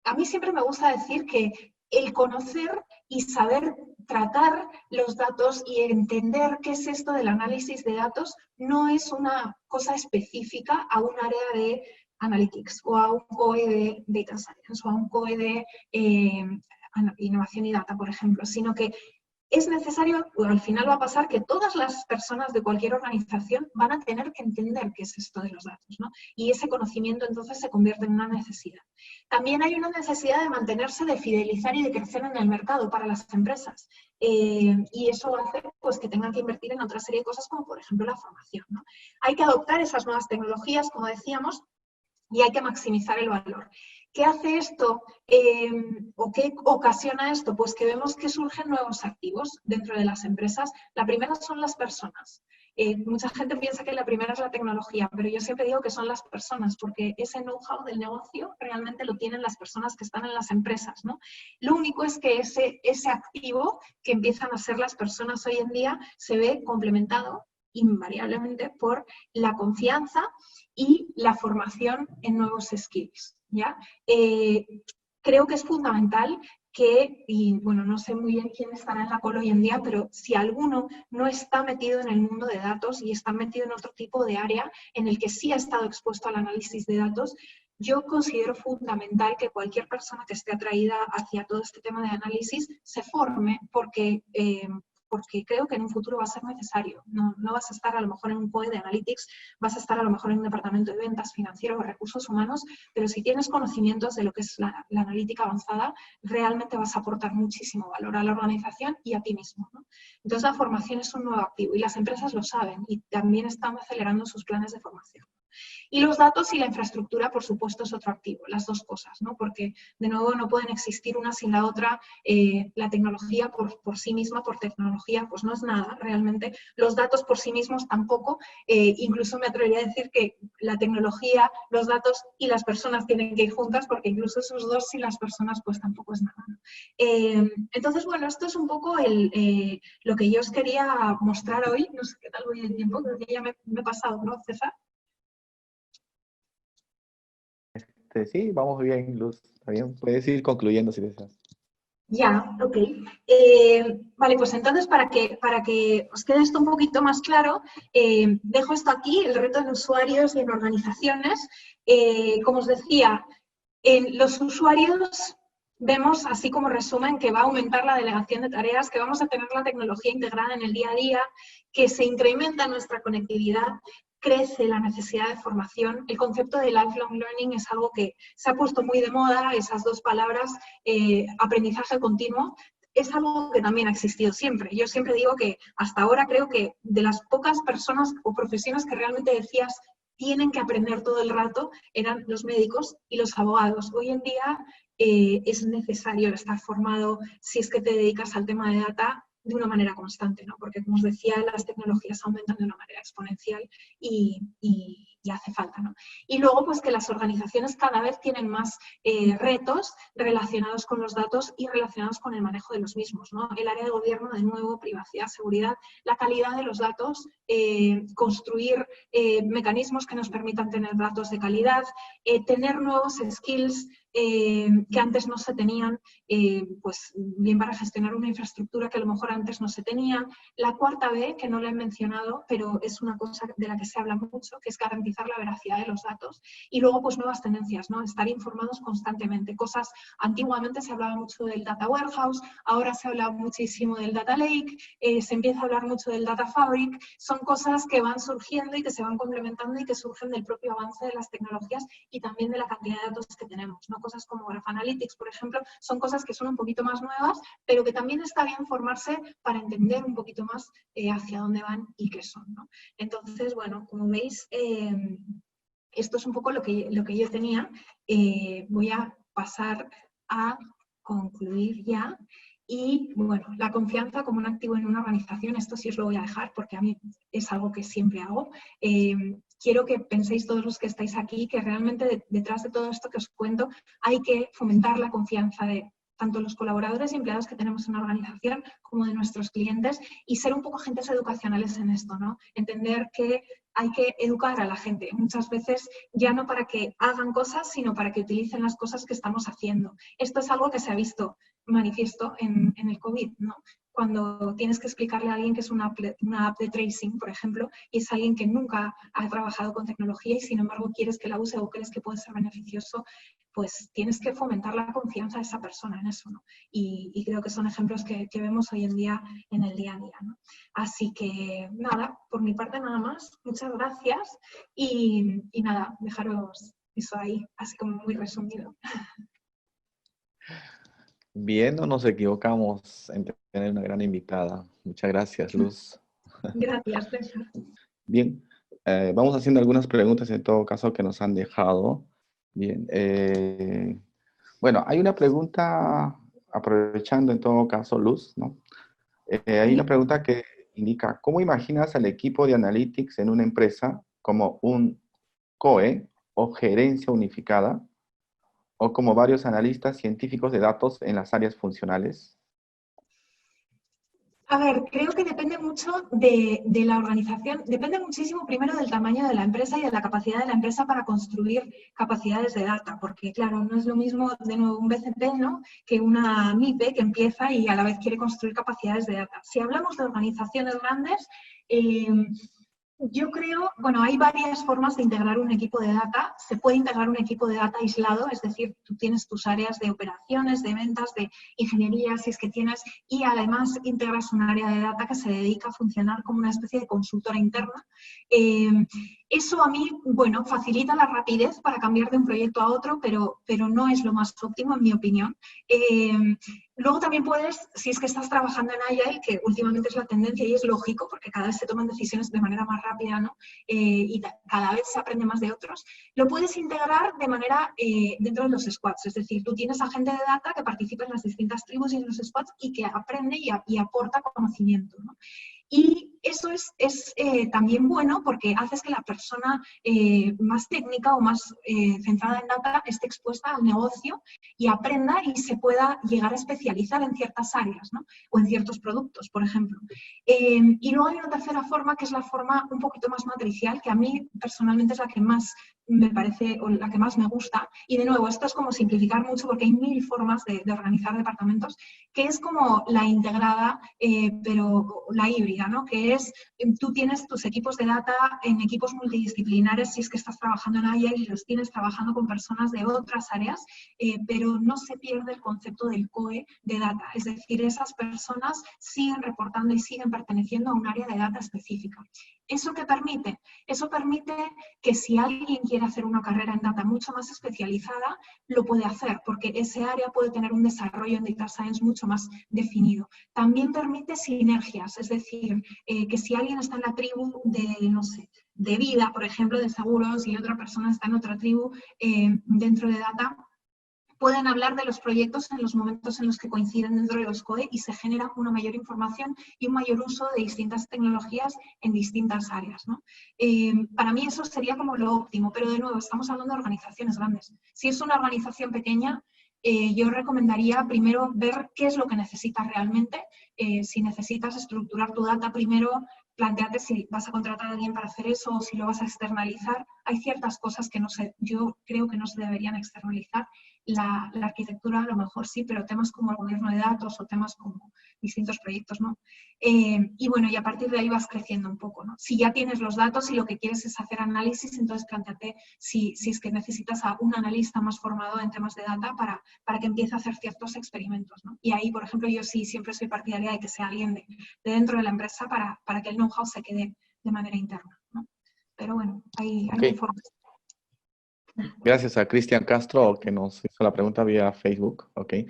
a mí siempre me gusta decir que el conocer y saber tratar los datos y entender qué es esto del análisis de datos no es una cosa específica a un área de Analytics o a un COE de Data Science o a un COE de Innovación y Data, por ejemplo, sino que es necesario, o al final va a pasar que todas las personas de cualquier organización van a tener que entender qué es esto de los datos, ¿no? Y ese conocimiento entonces se convierte en una necesidad. También hay una necesidad de mantenerse, de fidelizar y de crecer en el mercado para las empresas. Y eso hace pues, que tengan que invertir en otra serie de cosas como por ejemplo la formación, ¿no? Hay que adoptar esas nuevas tecnologías, como decíamos, y hay que maximizar el valor. ¿Qué hace esto o qué ocasiona esto? Pues que vemos que surgen nuevos activos dentro de las empresas. La primera son las personas. Mucha gente piensa que la primera es la tecnología, pero yo siempre digo que son las personas, porque ese know-how del negocio realmente lo tienen las personas que están en las empresas, ¿no? Lo único es que ese activo que empiezan a ser las personas hoy en día se ve complementado invariablemente por la confianza y la formación en nuevos skills, ¿ya? Creo que es fundamental que, y bueno, no sé muy bien quién estará en la call hoy en día, pero si alguno no está metido en el mundo de datos y está metido en otro tipo de área en el que sí ha estado expuesto al análisis de datos, yo considero fundamental que cualquier persona que esté atraída hacia todo este tema de análisis se forme porque creo que en un futuro va a ser necesario. No vas a estar a lo mejor en un COE de Analytics, vas a estar a lo mejor en un departamento de ventas, financieros o recursos humanos, pero si tienes conocimientos de lo que es la analítica avanzada, realmente vas a aportar muchísimo valor a la organización y a ti mismo, ¿no? Entonces la formación es un nuevo activo y las empresas lo saben y también están acelerando sus planes de formación. Y los datos y la infraestructura, por supuesto, es otro activo, las dos cosas, ¿no? Porque, de nuevo, no pueden existir una sin la otra. La tecnología por sí misma, por tecnología, pues no es nada, realmente. Los datos por sí mismos tampoco. Incluso me atrevería a decir que la tecnología, los datos y las personas tienen que ir juntas, porque incluso esos dos sin las personas, pues tampoco es nada, ¿no? Entonces, bueno, esto es un poco lo que yo os quería mostrar hoy. No sé qué tal voy de tiempo, creo que ya me he pasado, ¿no, César? Sí, vamos bien, Luz. Está bien, puedes ir concluyendo si deseas. Ya, ok. Vale, pues entonces para que os quede esto un poquito más claro, dejo esto aquí, el reto en usuarios y en organizaciones. Como os decía, en los usuarios vemos, así como resumen, que va a aumentar la delegación de tareas, que vamos a tener la tecnología integrada en el día a día, que se incrementa nuestra conectividad, crece la necesidad de formación. El concepto de lifelong learning es algo que se ha puesto muy de moda, esas dos palabras, aprendizaje continuo. Es algo que también ha existido siempre. Yo siempre digo que hasta ahora creo que de las pocas personas o profesiones que realmente decías tienen que aprender todo el rato eran los médicos y los abogados. Hoy en día es necesario estar formado si es que te dedicas al tema de data de una manera constante, ¿no? Porque, como os decía, las tecnologías aumentan de una manera exponencial y hace falta, ¿no? Y luego, pues que las organizaciones cada vez tienen más retos relacionados con los datos y relacionados con el manejo de los mismos, ¿no? El área de gobierno, de nuevo, privacidad, seguridad, la calidad de los datos, construir mecanismos que nos permitan tener datos de calidad, tener nuevos skills que antes no se tenían, pues bien para gestionar una infraestructura que a lo mejor antes no se tenía. La cuarta B, que no la he mencionado, pero es una cosa de la que se habla mucho, que es garantizar la veracidad de los datos. Y luego, pues nuevas tendencias, ¿no? Estar informados constantemente. Cosas, antiguamente se hablaba mucho del data warehouse, ahora se habla muchísimo del data lake, se empieza a hablar mucho del data fabric. Son cosas que van surgiendo y que se van complementando y que surgen del propio avance de las tecnologías y también de la cantidad de datos que tenemos, ¿no? Cosas como Graph Analytics, por ejemplo, son cosas que son un poquito más nuevas, pero que también está bien formarse para entender un poquito más hacia dónde van y qué son, ¿no? Entonces, bueno, como veis, esto es un poco lo que yo tenía. Voy a pasar a concluir ya. Y bueno, la confianza como un activo en una organización, esto sí os lo voy a dejar porque a mí es algo que siempre hago. Quiero que penséis todos los que estáis aquí que realmente detrás de todo esto que os cuento hay que fomentar la confianza de tanto los colaboradores y empleados que tenemos en la organización como de nuestros clientes y ser un poco agentes educacionales en esto, ¿no? Entender que hay que educar a la gente, muchas veces ya no para que hagan cosas, sino para que utilicen las cosas que estamos haciendo. Esto es algo que se ha visto manifiesto en el COVID, ¿no? Cuando tienes que explicarle a alguien que es una app de tracing, por ejemplo, y es alguien que nunca ha trabajado con tecnología y sin embargo quieres que la use o crees que puede ser beneficioso, pues tienes que fomentar la confianza de esa persona en eso, ¿no? Y creo que son ejemplos que vemos hoy en día en el día a día, ¿no? Así que nada, por mi parte nada más. Muchas gracias y nada, dejaros eso ahí, así como muy resumido. Bien, no nos equivocamos en tener una gran invitada. Muchas gracias, Luz. Gracias, César. Bien, vamos haciendo algunas preguntas en todo caso que nos han dejado. Bien, bueno, hay una pregunta, aprovechando en todo caso, Luz, ¿no? Hay una pregunta que indica, ¿cómo imaginas al equipo de Analytics en una empresa como un COE o gerencia unificada o como varios analistas científicos de datos en las áreas funcionales? A ver, creo que depende mucho de la organización, depende muchísimo primero del tamaño de la empresa y de la capacidad de la empresa para construir capacidades de data, porque claro, no es lo mismo de nuevo un BCP, ¿no?, que una MIPE que empieza y a la vez quiere construir capacidades de data. Si hablamos de organizaciones grandes, yo creo, bueno, hay varias formas de integrar un equipo de data. Se puede integrar un equipo de data aislado, es decir, tú tienes tus áreas de operaciones, de ventas, de ingeniería, si es que tienes, y además integras un área de data que se dedica a funcionar como una especie de consultora interna. Eso a mí, bueno, facilita la rapidez para cambiar de un proyecto a otro, pero no es lo más óptimo, en mi opinión. Luego también puedes, si es que estás trabajando en Agile, que últimamente es la tendencia y es lógico, porque cada vez se toman decisiones de manera más rápida, ¿no? Y cada vez se aprende más de otros, lo puedes integrar de manera dentro de los squads. Es decir, tú tienes a gente de data que participa en las distintas tribus y en los squads y que aprende y aporta conocimiento, ¿no? Y eso es también bueno porque haces que la persona más técnica o más centrada en data esté expuesta al negocio y aprenda y se pueda llegar a especializar en ciertas áreas, ¿no?, o en ciertos productos, por ejemplo. Y luego hay una tercera forma que es la forma un poquito más matricial, que a mí personalmente es la que más me parece, o la que más me gusta. Y de nuevo, esto es como simplificar mucho porque hay 1000 formas de organizar departamentos, que es como la integrada, pero la híbrida, ¿no?, que es, tú tienes tus equipos de data en equipos multidisciplinares si es que estás trabajando en Agile y los tienes trabajando con personas de otras áreas, pero no se pierde el concepto del COE de data. Es decir, esas personas siguen reportando y siguen perteneciendo a un área de data específica. ¿Eso qué permite? Eso permite que si alguien quiere hacer una carrera en data mucho más especializada, lo puede hacer, porque ese área puede tener un desarrollo en data science mucho más definido. También permite sinergias, es decir, que si alguien está en la tribu de, no sé, de vida, por ejemplo, de seguros, y otra persona está en otra tribu dentro de data, pueden hablar de los proyectos en los momentos en los que coinciden dentro de los COE y se genera una mayor información y un mayor uso de distintas tecnologías en distintas áreas, ¿no? Para mí eso sería como lo óptimo, pero de nuevo estamos hablando de organizaciones grandes. Si es una organización pequeña, yo recomendaría primero ver qué es lo que necesitas realmente. Si necesitas estructurar tu data, primero plantearte si vas a contratar a alguien para hacer eso o si lo vas a externalizar. Hay ciertas cosas que yo creo que no se deberían externalizar. La arquitectura a lo mejor sí, pero temas como el gobierno de datos o temas como distintos proyectos, ¿no? Y bueno, y a partir de ahí vas creciendo un poco, ¿no? Si ya tienes los datos y lo que quieres es hacer análisis, entonces planteate si es que necesitas a un analista más formado en temas de data para que empiece a hacer ciertos experimentos, ¿no? Y ahí, por ejemplo, yo sí siempre soy partidaria de que sea alguien de dentro de la empresa para que el know-how se quede de manera interna, ¿no? Pero bueno, hay formas. Gracias a Cristian Castro que nos hizo la pregunta vía Facebook. Okay.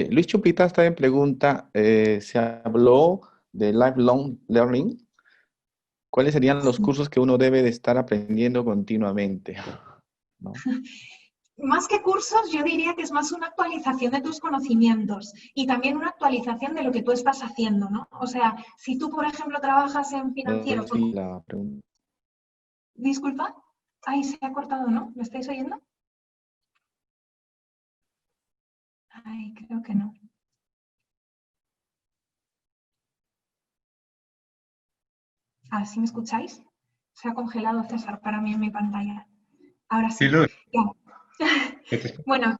Luis Chupita está en pregunta, se habló de lifelong learning. ¿Cuáles serían los cursos que uno debe de estar aprendiendo continuamente? ¿No? Más que cursos, yo diría que es más una actualización de tus conocimientos y también una actualización de lo que tú estás haciendo, ¿no? O sea, si tú, por ejemplo, trabajas en financiero... Sí, la pregunta. Disculpa. Ay, se ha cortado, ¿no? ¿Me estáis oyendo? Ay, creo que no. Ah, ¿sí me escucháis? Se ha congelado César para mí en mi pantalla. Ahora Sí, sí. Luz. Ya. Bueno,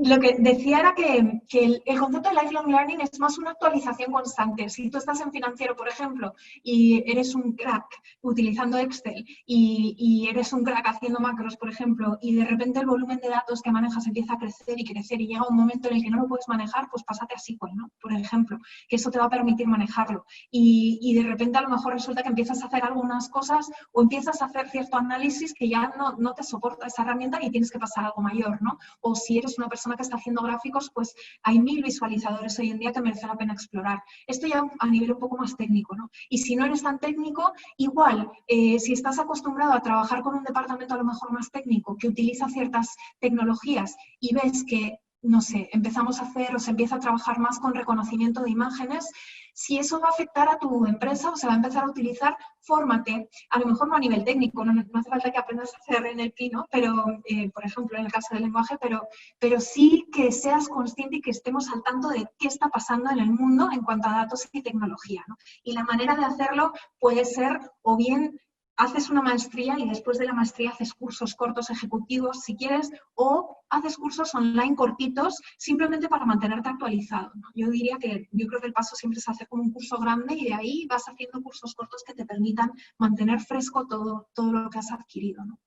lo que decía era que el concepto de lifelong learning es más una actualización constante. Si tú estás en financiero, por ejemplo, y eres un crack utilizando Excel y eres un crack haciendo macros, por ejemplo, y de repente el volumen de datos que manejas empieza a crecer y llega un momento en el que no lo puedes manejar, pues pásate a SQL, ¿no? Por ejemplo, que eso te va a permitir manejarlo. Y de repente a lo mejor resulta que empiezas a hacer algunas cosas o empiezas a hacer cierto análisis que ya no te soporta esa herramienta y tienes que pasar a algo mayor, ¿no? O si eres una persona que está haciendo gráficos, pues hay 1000 visualizadores hoy en día que merece la pena explorar. Esto ya a nivel un poco más técnico, ¿no? Y si no eres tan técnico, igual, si estás acostumbrado a trabajar con un departamento a lo mejor más técnico que utiliza ciertas tecnologías y ves que no sé, empezamos a hacer o se empieza a trabajar más con reconocimiento de imágenes, si eso va a afectar a tu empresa o se va a empezar a utilizar, fórmate, a lo mejor no a nivel técnico, no hace falta que aprendas a hacer NLP, ¿no? Pero, por ejemplo, en el caso del lenguaje, pero sí que seas consciente y que estemos al tanto de qué está pasando en el mundo en cuanto a datos y tecnología, ¿no? Y la manera de hacerlo puede ser o bien haces una maestría y después de la maestría haces cursos cortos ejecutivos si quieres, o haces cursos online cortitos simplemente para mantenerte actualizado, ¿no? Yo creo que el paso siempre es hacer como un curso grande y de ahí vas haciendo cursos cortos que te permitan mantener fresco todo lo que has adquirido, ¿no?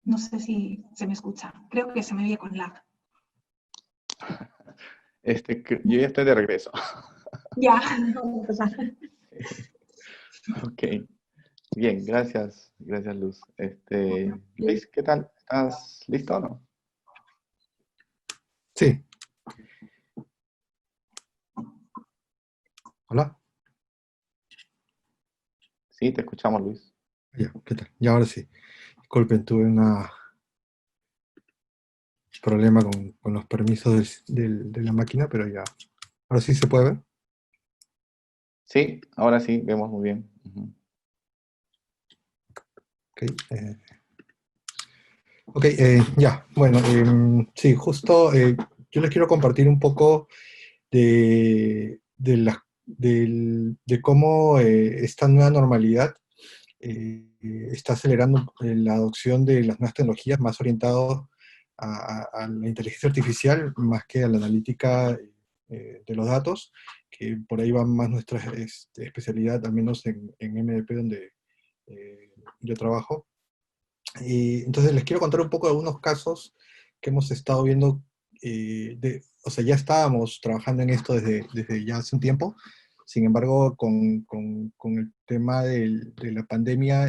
No sé si se me escucha. Creo que se me oye con lag. Yo ya estoy de regreso. Ya, no pasa nada. Ok. Bien, gracias. Gracias, Luz. Luis, ¿qué tal? ¿Estás listo o no? Sí, hola. Sí, te escuchamos, Luis. Ya, ¿qué tal? Ya ahora sí. Disculpen, tuve un problema con los permisos de la máquina, pero ya. Ahora sí se puede ver. Sí, ahora sí, vemos muy bien. Ujú. Ok, ya. Bueno, sí, justo yo les quiero compartir un poco de cómo esta nueva normalidad está acelerando la adopción de las nuevas tecnologías más orientado a la inteligencia artificial más que a la analítica de los datos, que por ahí va más nuestra especialidad, al menos en MDP, donde yo trabajo. Y entonces les quiero contar un poco de algunos casos que hemos estado viendo, o sea, ya estábamos trabajando en esto desde ya hace un tiempo. Sin embargo, con el tema de la pandemia,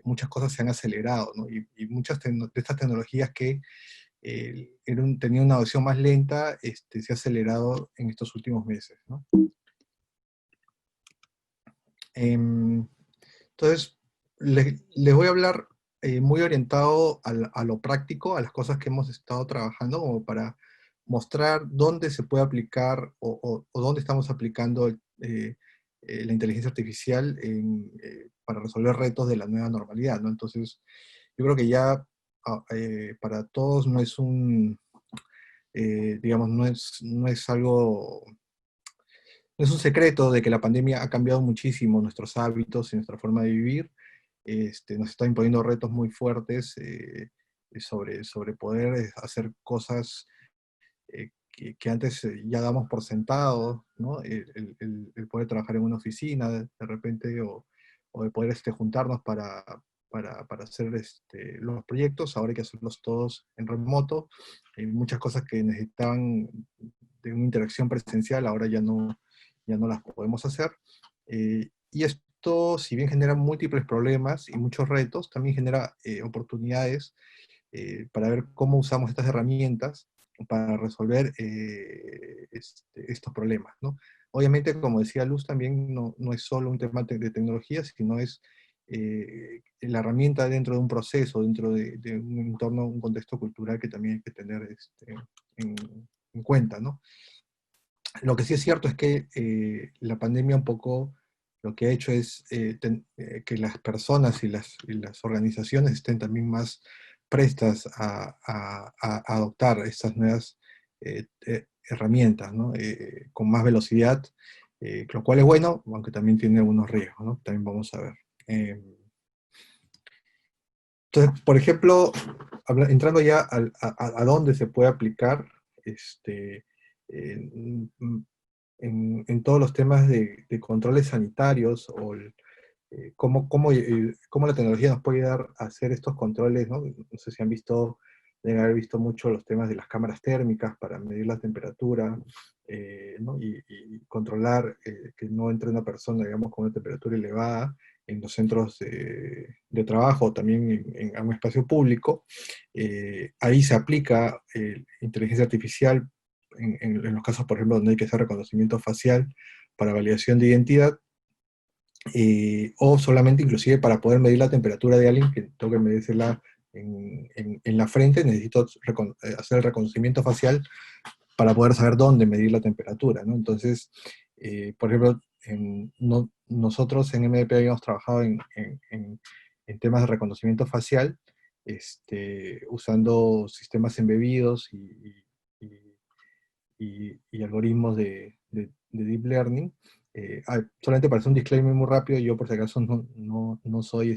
muchas cosas se han acelerado, ¿no? Y muchas de estas tecnologías que tenían una adopción más lenta, se ha acelerado en estos últimos meses, ¿no? Em, Entonces, les voy a hablar muy orientado a lo práctico, a las cosas que hemos estado trabajando, como para mostrar dónde se puede aplicar o dónde estamos aplicando la inteligencia artificial para resolver retos de la nueva normalidad, ¿no? Entonces, yo creo que ya para todos no es digamos, no es algo, no es un secreto de que la pandemia ha cambiado muchísimo nuestros hábitos y nuestra forma de vivir. Nos está imponiendo retos muy fuertes sobre poder hacer cosas que antes ya damos por sentado, ¿no? El poder trabajar en una oficina de repente o de poder juntarnos para hacer los proyectos, ahora hay que hacerlos todos en remoto. Hay muchas cosas que necesitaban de una interacción presencial, ahora ya no las podemos hacer. Y esto, si bien genera múltiples problemas y muchos retos, también genera oportunidades para ver cómo usamos estas herramientas para resolver estos problemas, ¿no? Obviamente, como decía Luz, también no es solo un tema de tecnología, sino es la herramienta dentro de un proceso, dentro de un entorno, un contexto cultural que también hay que tener en, en cuenta, ¿no? Lo que sí es cierto es que la pandemia un poco lo que ha hecho es que las personas y las organizaciones estén también más prestas a adoptar estas nuevas herramientas, ¿no? Con más velocidad, lo cual es bueno, aunque también tiene algunos riesgos, ¿no? También vamos a ver. Entonces, por ejemplo, entrando ya a dónde se puede aplicar, en, en todos los temas de controles sanitarios o cómo la tecnología nos puede ayudar a hacer estos controles, ¿no? No sé si han visto, deben haber visto mucho los temas de las cámaras térmicas para medir la temperatura, ¿no? Y controlar que no entre una persona, digamos, con una temperatura elevada en los centros de trabajo, también en un espacio público. Ahí se aplica inteligencia artificial en los casos, por ejemplo, donde hay que hacer reconocimiento facial para validación de identidad, o solamente inclusive para poder medir la temperatura de alguien que tengo que medírsela en la frente, necesito hacer el reconocimiento facial para poder saber dónde medir la temperatura, ¿no? Entonces, por ejemplo, nosotros en MDP habíamos trabajado en temas de reconocimiento facial, usando sistemas embebidos y algoritmos de deep learning. Solamente para hacer un disclaimer muy rápido, yo por si acaso no soy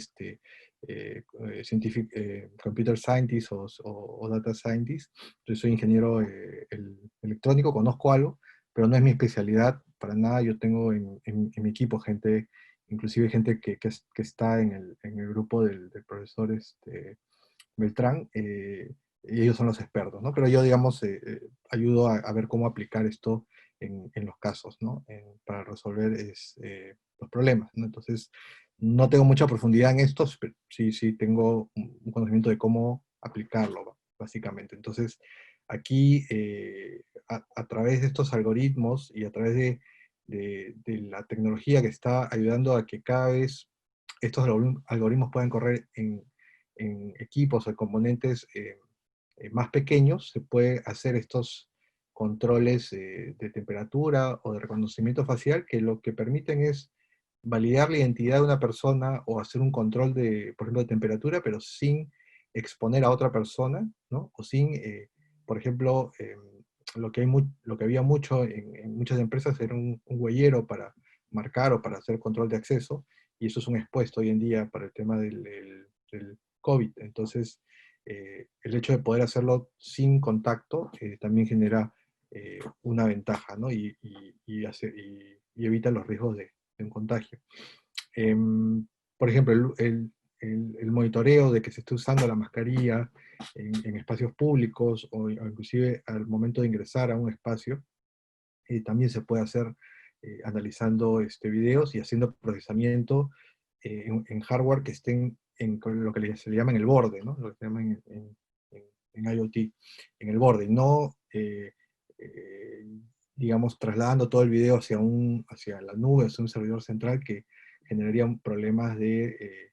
computer scientist o data scientist. Yo soy ingeniero electrónico, conozco algo, pero no es mi especialidad para nada. Yo tengo en mi equipo gente, inclusive gente que está en el grupo del profesor Beltrán, y ellos son los expertos, ¿no? Pero yo, digamos, ayudo a ver cómo aplicar esto en los casos, ¿no? Para resolver los problemas, ¿no? Entonces, no tengo mucha profundidad en esto, pero sí tengo un conocimiento de cómo aplicarlo, básicamente. Entonces, aquí, a través de estos algoritmos y a través de la tecnología que está ayudando a que cada vez estos algoritmos puedan correr en equipos o componentes más pequeños, se puede hacer estos controles de temperatura o de reconocimiento facial que lo que permiten es validar la identidad de una persona o hacer un control de, por ejemplo, de temperatura, pero sin exponer a otra persona, ¿no? O sin, por ejemplo, lo que había mucho en muchas empresas era un huellero para marcar o para hacer control de acceso, y eso es un expuesto hoy en día para el tema del COVID. Entonces, el hecho de poder hacerlo sin contacto también genera una ventaja, ¿no? Y evita los riesgos de un contagio. Por ejemplo, el monitoreo de que se esté usando la mascarilla en espacios públicos o inclusive al momento de ingresar a un espacio, también se puede hacer analizando videos y haciendo procesamiento en hardware que estén en lo que se le llama en el borde, ¿no? Lo que se llama en IoT, en el borde, no, digamos, trasladando todo el video hacia la nube, hacia un servidor central que generaría problemas de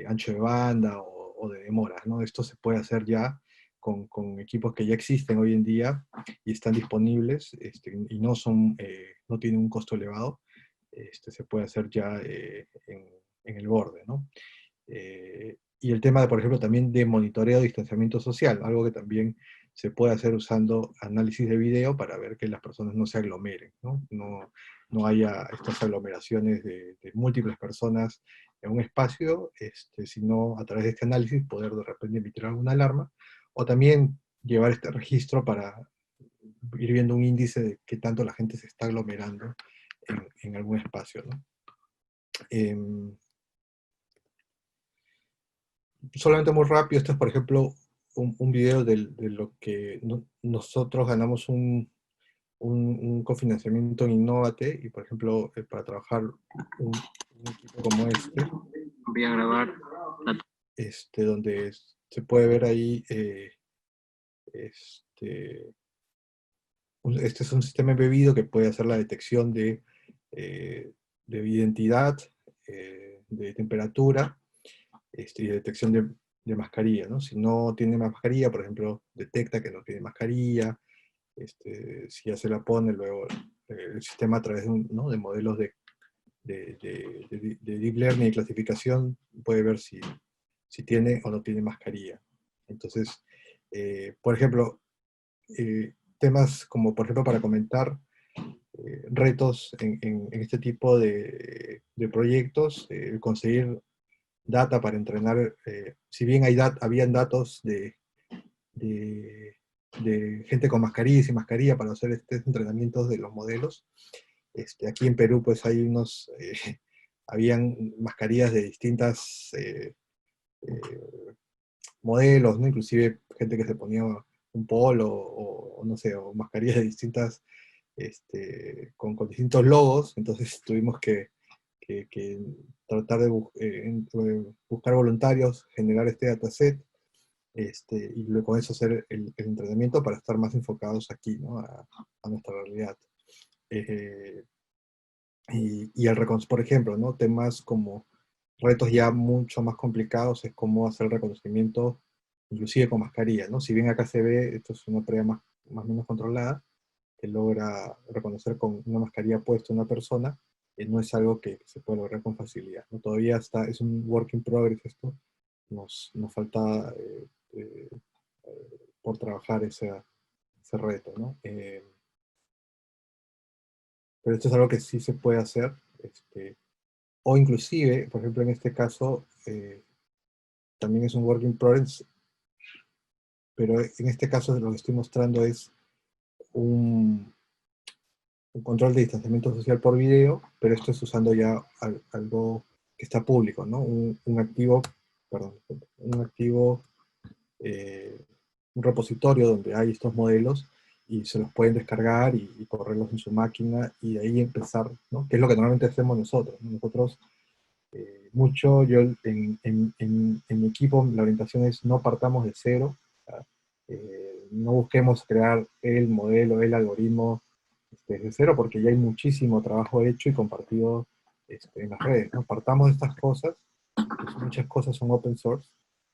ancho de banda o de demoras, ¿no? Esto se puede hacer ya con equipos que ya existen hoy en día y están disponibles, y no tienen un costo elevado. Se puede hacer ya en el borde, ¿no? Y el tema, por ejemplo, también de monitoreo de distanciamiento social, algo que también se puede hacer usando análisis de video para ver que las personas no se aglomeren, ¿no? No haya estas aglomeraciones de múltiples personas en un espacio, sino a través de este análisis poder de repente emitir alguna alarma, o también llevar este registro para ir viendo un índice de qué tanto la gente se está aglomerando en algún espacio, ¿no? Solamente muy rápido, esto es, por ejemplo, un video de lo que nosotros ganamos un cofinanciamiento en Innovate, y por ejemplo, para trabajar un equipo como Voy a grabar. Donde se puede ver ahí este es un sistema embebido que puede hacer la detección de identidad, de temperatura, y detección de mascarilla, ¿no? Si no tiene mascarilla, por ejemplo, detecta que no tiene mascarilla. Si ya se la pone, luego el sistema a través de, ¿no? de modelos de deep learning y clasificación puede ver si tiene o no tiene mascarilla. Entonces, por ejemplo, temas como, por ejemplo, para comentar retos en este tipo de proyectos, conseguir data para entrenar, si bien habían datos de, gente con mascarilla y sin mascarilla para hacer estos entrenamientos de los modelos. Aquí en Perú pues hay habían mascarillas de distintas modelos, ¿no? Inclusive gente que se ponía un polo o no sé, o mascarillas de distintas, con distintos logos, entonces tuvimos que tratar de buscar voluntarios, generar este dataset, y luego con eso hacer el entrenamiento para estar más enfocados aquí, ¿no? a nuestra realidad. Por ejemplo, ¿no? Temas como retos ya mucho más complicados es cómo hacer el reconocimiento, inclusive con mascarilla, ¿no? Si bien acá se ve, esto es una prueba más o menos controlada, que logra reconocer con una mascarilla puesta una persona, no es algo que se puede lograr con facilidad, ¿no? Todavía es un work in progress esto, nos falta por trabajar ese reto, ¿no? Pero esto es algo que sí se puede hacer, o inclusive, por ejemplo, en este caso, también es un work in progress, pero en este caso lo que estoy mostrando es un control de distanciamiento social por video, pero esto es usando ya algo que está público, ¿no? Un activo, un repositorio donde hay estos modelos y se los pueden descargar y correrlos en su máquina y de ahí empezar, ¿no? Que es lo que normalmente hacemos nosotros, ¿no? Nosotros, yo en mi equipo, la orientación es no partamos de cero, no busquemos crear el modelo, el algoritmo desde cero, porque ya hay muchísimo trabajo hecho y compartido en las redes, ¿no? Partamos de estas cosas, pues muchas cosas son open source,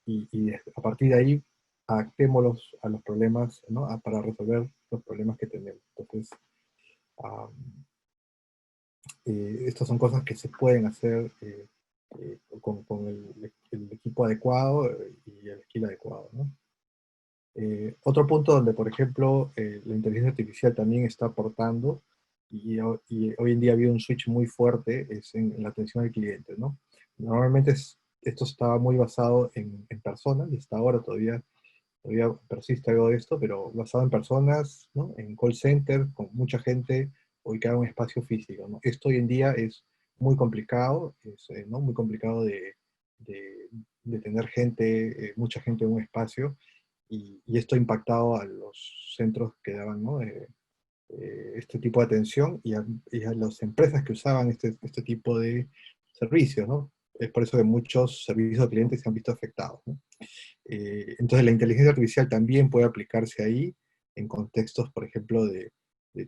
y a partir de ahí adaptémoslos a los problemas, ¿no? Para resolver los problemas que tenemos. Entonces, estas son cosas que se pueden hacer con el equipo adecuado y el skill adecuado, ¿no? Otro punto donde, por ejemplo, la inteligencia artificial también está aportando, y hoy en día ha habido un switch muy fuerte, es en la atención al cliente, ¿no? Normalmente esto estaba muy basado en personas, y hasta ahora todavía persiste algo de esto, pero basado en personas, ¿no? En call center, con mucha gente ubicada en un espacio físico, ¿no? Esto hoy en día es muy complicado, ¿no? Muy complicado de tener mucha gente en un espacio, y esto ha impactado a los centros que daban, ¿no? Este tipo de atención, y a las empresas que usaban este tipo de servicios, ¿no? Es por eso que muchos servicios de clientes se han visto afectados, ¿no? Entonces la inteligencia artificial también puede aplicarse ahí en contextos, por ejemplo, de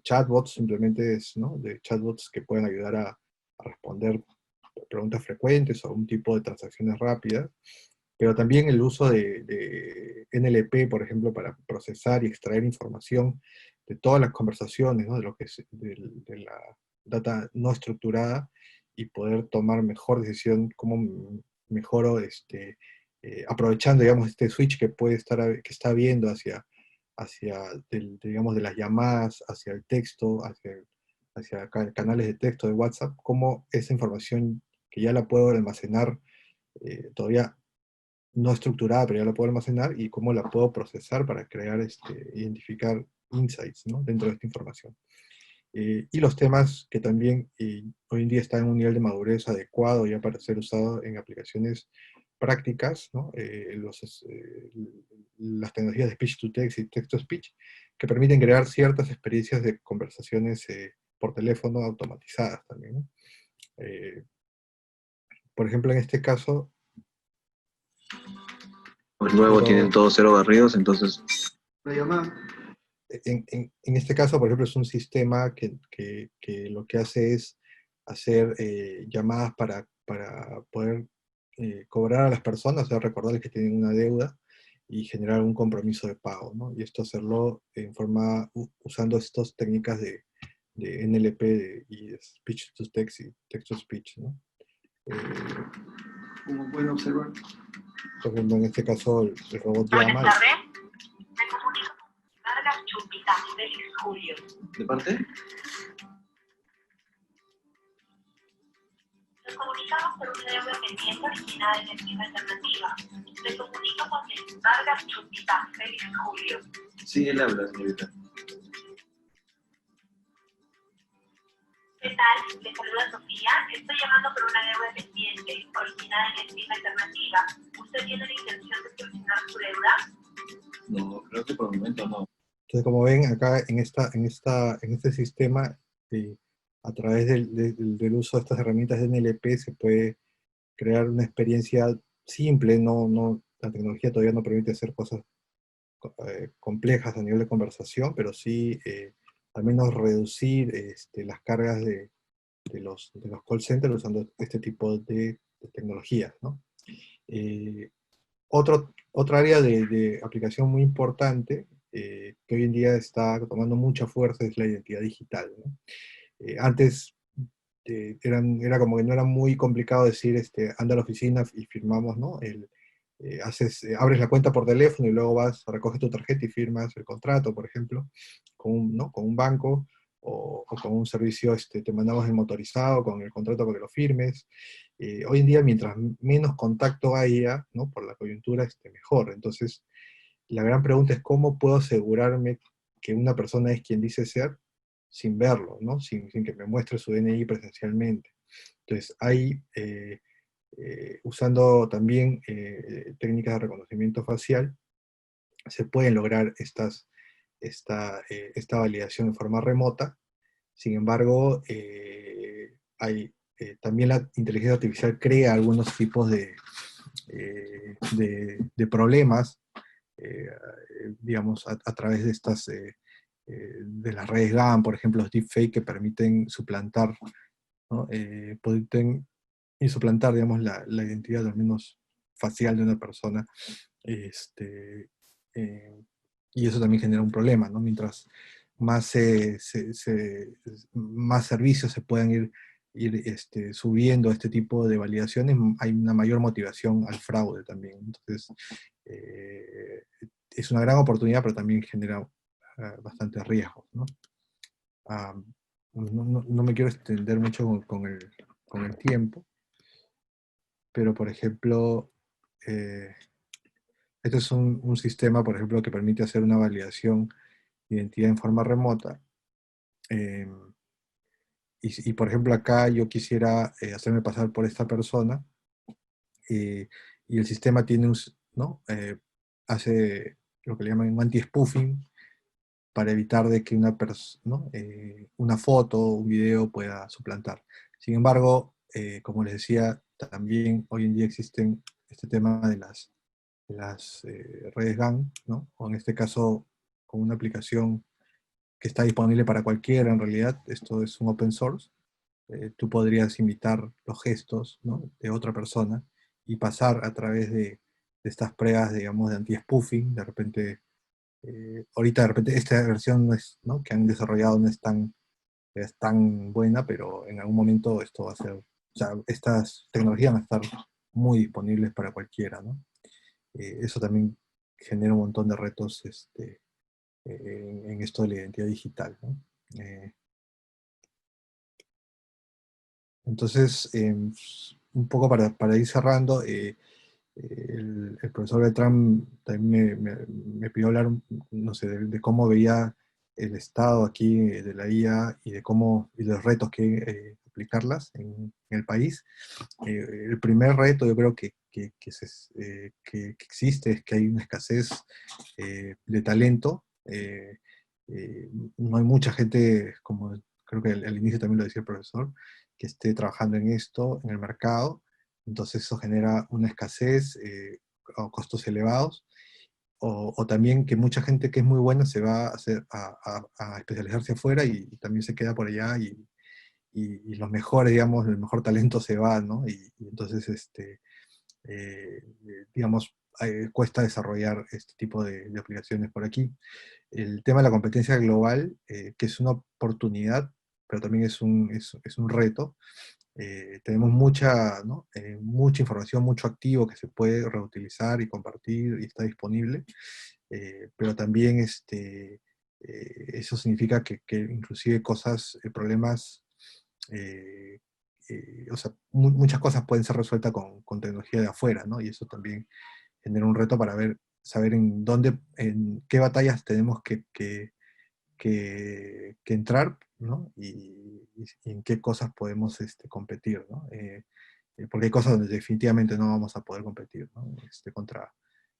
chatbots, simplemente ¿no? De chatbots que pueden ayudar a responder preguntas frecuentes o un tipo de transacciones rápidas, pero también el uso de NLP, por ejemplo, para procesar y extraer información de todas las conversaciones, ¿no? De la data no estructurada, y poder tomar mejor decisión, cómo mejoro, aprovechando, digamos, este switch que está habiendo digamos, de las llamadas hacia el texto, hacia canales de texto de WhatsApp, cómo esa información que ya la puedo almacenar, todavía no estructurada, pero ya la puedo almacenar, y cómo la puedo procesar para identificar insights, ¿no? Dentro de esta información. Y los temas que también hoy en día están en un nivel de madurez adecuado ya para ser usado en aplicaciones prácticas, ¿no? Las tecnologías de speech to text y text to speech, que permiten crear ciertas experiencias de conversaciones por teléfono automatizadas también, ¿no? Por ejemplo, en este caso, Pues luego tienen todos cero barridos, entonces. en este caso, por ejemplo, es un sistema que lo que hace es hacer llamadas para poder cobrar a las personas, o sea, recordarles que tienen una deuda y generar un compromiso de pago, ¿no? Y esto hacerlo en forma, usando estas técnicas de NLP y de speech to text y text to speech, ¿no? Como pueden observar. Por ejemplo, en este caso, el robot Buenas llama. tardes. Me comunico con Vargas Chupita, Félix Julio. ¿De parte? Nos comunicamos por una deuda pendiente originada en estima alternativa. Me comunico con Vargas Chupita, Félix Julio. Sí, él habla, señorita. ¿Qué tal? Le saluda Sofía. Estoy llamando por una deuda pendiente originada en estima alternativa. ¿Usted tiene la intención de solucionar su deuda? No, creo que por el momento no. Entonces, como ven, acá en este sistema, a través del uso de estas herramientas de NLP, se puede crear una experiencia simple. La tecnología todavía no permite hacer cosas complejas a nivel de conversación, pero sí al menos reducir las cargas de los call centers usando este tipo de tecnologías, ¿no? Otra área de aplicación muy importante que hoy en día está tomando mucha fuerza es la identidad digital, ¿no? Antes era como que no era muy complicado decir, anda a la oficina y firmamos, ¿no? Abres la cuenta por teléfono y luego recoges tu tarjeta y firmas el contrato, por ejemplo, ¿no? Con un banco o con un servicio, te mandamos el motorizado con el contrato para que lo firmes. Hoy en día, mientras menos contacto haya, ¿no? Por la coyuntura, mejor. Entonces, la gran pregunta es cómo puedo asegurarme que una persona es quien dice ser sin verlo, ¿no? Sin que me muestre su DNI presencialmente. Entonces, ahí, usando también técnicas de reconocimiento facial, se pueden lograr esta validación de forma remota. Sin embargo, también la inteligencia artificial crea algunos tipos de problemas, digamos, a través de de las redes GAN, por ejemplo, los deepfake que permiten suplantar, ¿no? Pueden suplantar, digamos, la identidad, al menos facial, de una persona. Y eso también genera un problema, ¿no? Mientras más, más servicios se puedan ir subiendo a este tipo de validaciones, hay una mayor motivación al fraude también. Entonces, es una gran oportunidad, pero también genera bastantes riesgos, ¿no? No me quiero extender mucho con el tiempo, pero por ejemplo, este es un sistema, por ejemplo, que permite hacer una validación de identidad en forma remota. Y por ejemplo, acá yo quisiera hacerme pasar por esta persona, y el sistema tiene ¿no? Hace lo que le llaman un anti-spoofing para evitar de que ¿no? Una foto o un video pueda suplantar. Sin embargo, como les decía, también hoy en día existen este tema de las redes GAN, ¿no? O en este caso, con una aplicación que está disponible para cualquiera. En realidad, esto es un open source. Tú podrías imitar los gestos, ¿no? De otra persona y pasar a través de estas pruebas, digamos, de anti-spoofing. De repente, ahorita de repente esta versión ¿no? que han desarrollado no es tan buena, pero en algún momento esto va a ser, o sea, estas tecnologías van a estar muy disponibles para cualquiera, ¿no? Eso también genera un montón de retos en esto de la identidad digital, ¿no? Entonces, un poco para ir cerrando, el profesor Beltrán también me pidió hablar, no sé, de cómo veía el estado aquí de la IA y y los retos que aplicarlas en el país. El primer reto yo creo que existe es que hay una escasez de talento. No hay mucha gente, como creo que al inicio también lo decía el profesor, que esté trabajando en esto, en el mercado. Entonces eso genera una escasez, o costos elevados. o también que mucha gente que es muy buena se va a, a especializarse afuera y también se queda por allá y los mejores, digamos, el mejor talento se va, ¿no? Y entonces, digamos, cuesta desarrollar este tipo de aplicaciones por aquí. El tema de la competencia global, que es una oportunidad, pero también es un reto. Tenemos mucha, ¿no? Mucha información, mucho activo que se puede reutilizar y compartir y está disponible, pero también eso significa que inclusive cosas, problemas, eh, o sea, muchas cosas pueden ser resueltas con tecnología de afuera, ¿no? Y eso también genera un reto para saber en dónde, en qué batallas tenemos que entrar, ¿no? Y en qué cosas podemos competir, ¿no? Porque hay cosas donde definitivamente no vamos a poder competir, ¿no?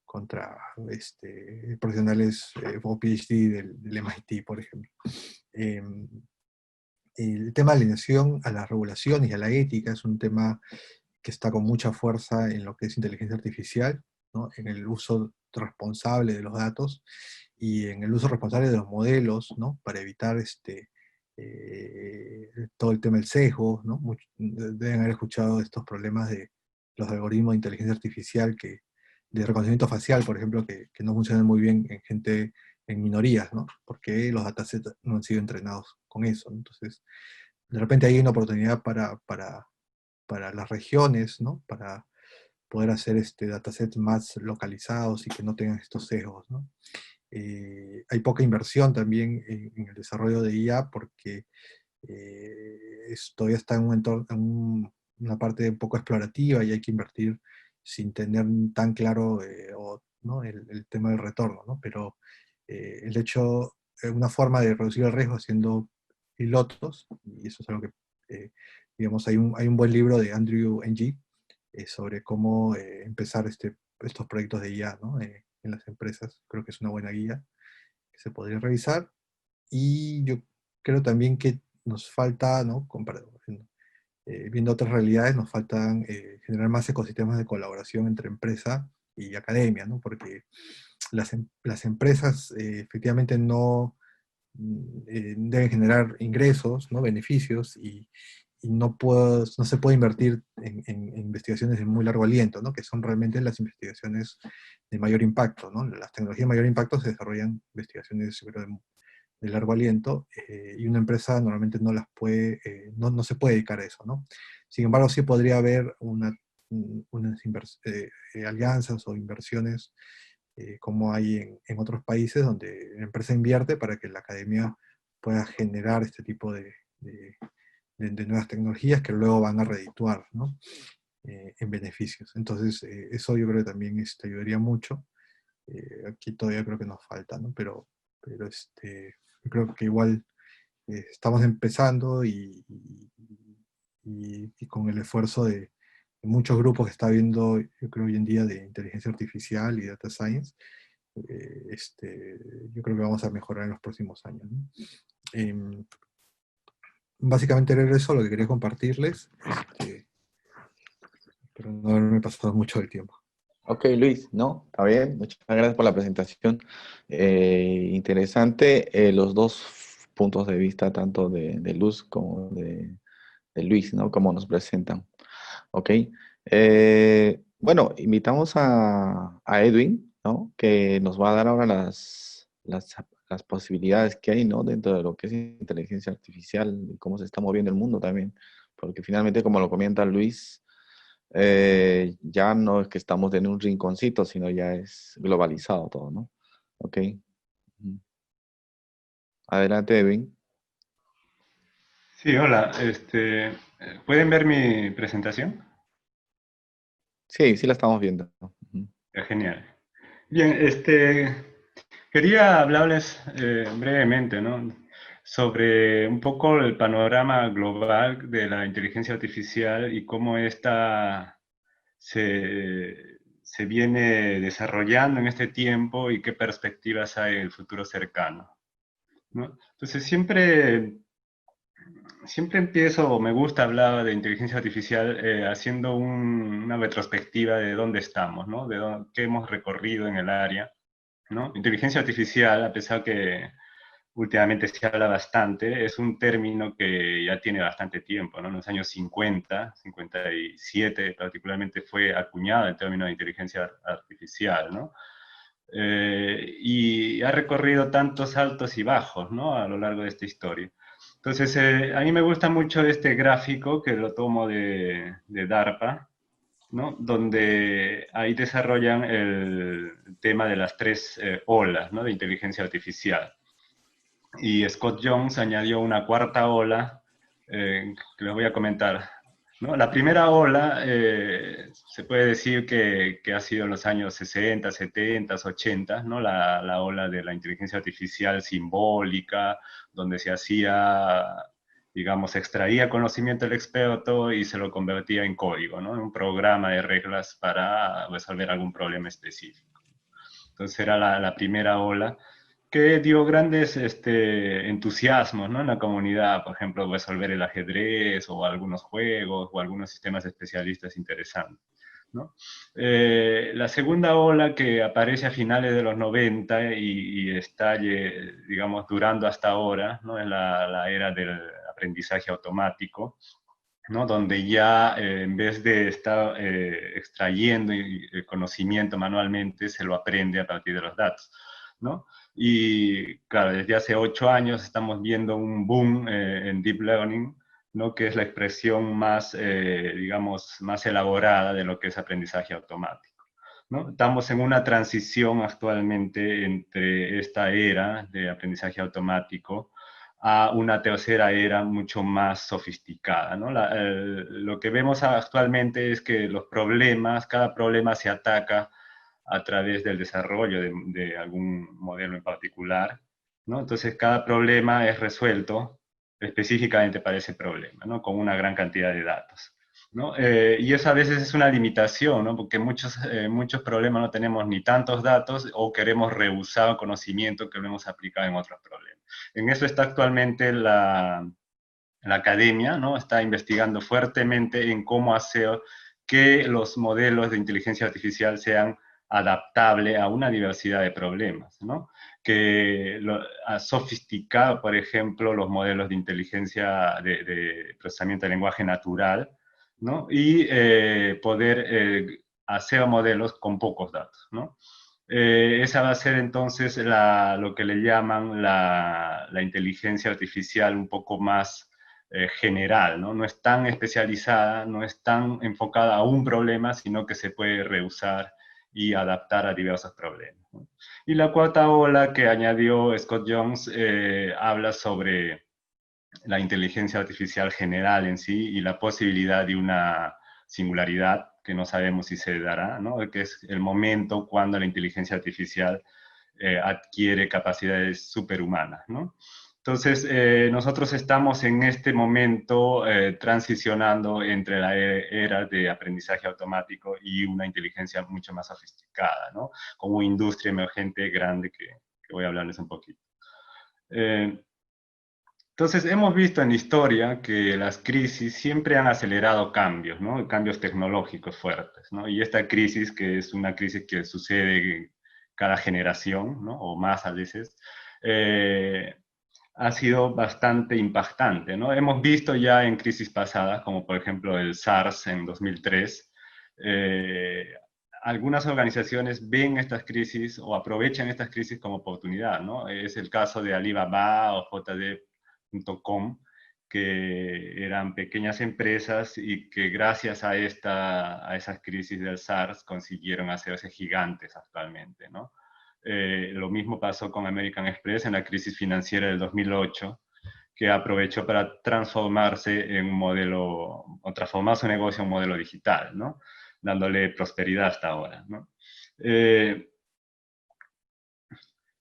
Contra profesionales o PhD del MIT, por ejemplo. El tema de alineación a la regulación y a la ética es un tema que está con mucha fuerza en lo que es inteligencia artificial, ¿no? En el uso responsable de los datos y en el uso responsable de los modelos, ¿no? Para evitar todo el tema del sesgo, ¿no? Deben haber escuchado estos problemas de los algoritmos de inteligencia artificial de reconocimiento facial, por ejemplo, que no funcionan muy bien en gente, en minorías, ¿no? Porque los datasets no han sido entrenados con eso, ¿no? Entonces, de repente hay una oportunidad para las regiones, ¿no? Para poder hacer datasets más localizados y que no tengan estos sesgos, ¿no? Hay poca inversión también en el desarrollo de IA porque todavía está en un entorno, una parte un poco explorativa y hay que invertir sin tener tan claro ¿no? el tema del retorno, ¿no? Pero el hecho, una forma de reducir el riesgo haciendo pilotos, y eso es algo que, digamos, hay un buen libro de Andrew Ng sobre cómo empezar estos proyectos de IA, ¿no? En las empresas. Creo que es una buena guía que se podría revisar. Y yo creo también que nos falta, ¿no? Viendo otras realidades, nos faltan generar más ecosistemas de colaboración entre empresa y academia, ¿no? Porque las empresas efectivamente no deben generar ingresos, ¿no? Beneficios, y no se puede invertir en investigaciones de muy largo aliento, ¿no? Que son realmente las investigaciones de mayor impacto, ¿no? Las tecnologías de mayor impacto se desarrollan investigaciones, yo creo, de largo aliento, y una empresa normalmente no las puede, no se puede dedicar a eso, ¿no? Sin embargo, sí podría haber unas alianzas o inversiones como hay en otros países donde la empresa invierte para que la academia pueda generar este tipo de nuevas tecnologías que luego van a redituar, ¿no? En beneficios. Entonces, eso yo creo que también ayudaría mucho. Aquí todavía creo que nos falta, ¿no? Pero yo creo que igual estamos empezando y con el esfuerzo de muchos grupos que está viendo, yo creo hoy en día, de inteligencia artificial y data science, yo creo que vamos a mejorar en los próximos años, ¿no? Básicamente era eso lo que quería compartirles, pero no haberme pasado mucho del tiempo. Ok, Luis, ¿no? Está bien. Muchas gracias por la presentación. Interesante los dos puntos de vista, tanto de Luz como de Luis, ¿no? Cómo nos presentan. Ok. Bueno, invitamos a Edwin, ¿no? Que nos va a dar ahora las posibilidades que hay, ¿no? Dentro de lo que es inteligencia artificial y cómo se está moviendo el mundo también. Porque finalmente, como lo comenta Luis, ya no es que estamos en un rinconcito, sino ya es globalizado todo, ¿no? Ok. Ujú. Adelante, Edwin. Sí, hola. ¿Pueden ver mi presentación? Sí, sí la estamos viendo. Ujú. Genial. Bien, quería hablarles brevemente, ¿no? Sobre un poco el panorama global de la inteligencia artificial y cómo esta se viene desarrollando en este tiempo y qué perspectivas hay en el futuro cercano, ¿no? Entonces siempre empiezo, o me gusta hablar de inteligencia artificial haciendo una retrospectiva de dónde estamos, ¿no? Qué hemos recorrido en el área. ¿no? Inteligencia artificial, a pesar que últimamente se habla bastante, es un término que ya tiene bastante tiempo, ¿no? En los años 50, 57 particularmente fue acuñado el término de inteligencia artificial, ¿no? Y ha recorrido tantos altos y bajos, ¿no? A lo largo de esta historia. Entonces, a mí me gusta mucho este gráfico que lo tomo de DARPA, ¿no? Donde ahí desarrollan el tema de las tres olas, ¿no? De inteligencia artificial. Y Scott Jones añadió una cuarta ola que les voy a comentar, ¿no? La primera ola se puede decir que ha sido en los años 60, 70, 80, ¿no? La ola de la inteligencia artificial simbólica, donde se hacía, digamos, extraía conocimiento del experto y se lo convertía en código, ¿no? En un programa de reglas para resolver algún problema específico. Entonces era la primera ola que dio grandes entusiasmos, ¿no? En la comunidad, por ejemplo, resolver el ajedrez o algunos juegos o algunos sistemas especialistas interesantes, ¿no? La segunda ola que aparece a finales de los 90 y está, digamos, durando hasta ahora, ¿no? Es la era del aprendizaje automático, ¿no? Donde ya en vez de estar extrayendo el conocimiento manualmente, se lo aprende a partir de los datos, ¿no? Y claro, desde hace 8 años estamos viendo un boom en Deep Learning, ¿no? Que es la expresión más, digamos, más elaborada de lo que es aprendizaje automático, ¿no? Estamos en una transición actualmente entre esta era de aprendizaje automático a una tercera era mucho más sofisticada, ¿no? Lo que vemos actualmente es que los problemas, cada problema se ataca a través del desarrollo de algún modelo en particular, ¿no? Entonces cada problema es resuelto específicamente para ese problema, ¿no? Con una gran cantidad de datos, ¿no? Y eso a veces es una limitación, ¿no? Porque muchos problemas no tenemos ni tantos datos o queremos rehusar conocimiento que lo hemos aplicado en otros problemas. En eso está actualmente la academia, ¿no? Está investigando fuertemente en cómo hacer que los modelos de inteligencia artificial sean adaptables a una diversidad de problemas, ¿no? A sofisticar, por ejemplo, los modelos de inteligencia de procesamiento de lenguaje natural, ¿no? Y poder hacer modelos con pocos datos, ¿no? Esa va a ser entonces lo que le llaman la inteligencia artificial un poco más general, ¿no? No es tan especializada, no es tan enfocada a un problema, sino que se puede reusar y adaptar a diversos problemas, ¿no? Y la cuarta ola que añadió Scott Jones habla sobre la inteligencia artificial general en sí y la posibilidad de una singularidad que no sabemos si se dará, ¿no? Que es el momento cuando la inteligencia artificial adquiere capacidades superhumanas, ¿no? Entonces, nosotros estamos en este momento transicionando entre la era de aprendizaje automático y una inteligencia mucho más sofisticada, ¿no? Como una industria emergente grande que voy a hablarles un poquito. Entonces, hemos visto en la historia que las crisis siempre han acelerado cambios, ¿no? Cambios tecnológicos fuertes, ¿no? Y esta crisis, que es una crisis que sucede cada generación, ¿no? O más a veces, ha sido bastante impactante, ¿no? Hemos visto ya en crisis pasadas, como por ejemplo el SARS en 2003, algunas organizaciones ven estas crisis o aprovechan estas crisis como oportunidad, ¿no? Es el caso de Alibaba o JD.com, que eran pequeñas empresas y que gracias a esas crisis del SARS consiguieron hacerse gigantes actualmente, ¿no? Lo mismo pasó con American Express en la crisis financiera del 2008, que aprovechó para transformarse en un modelo, o transformar su negocio en un modelo digital, ¿no? Dándole prosperidad hasta ahora, ¿no?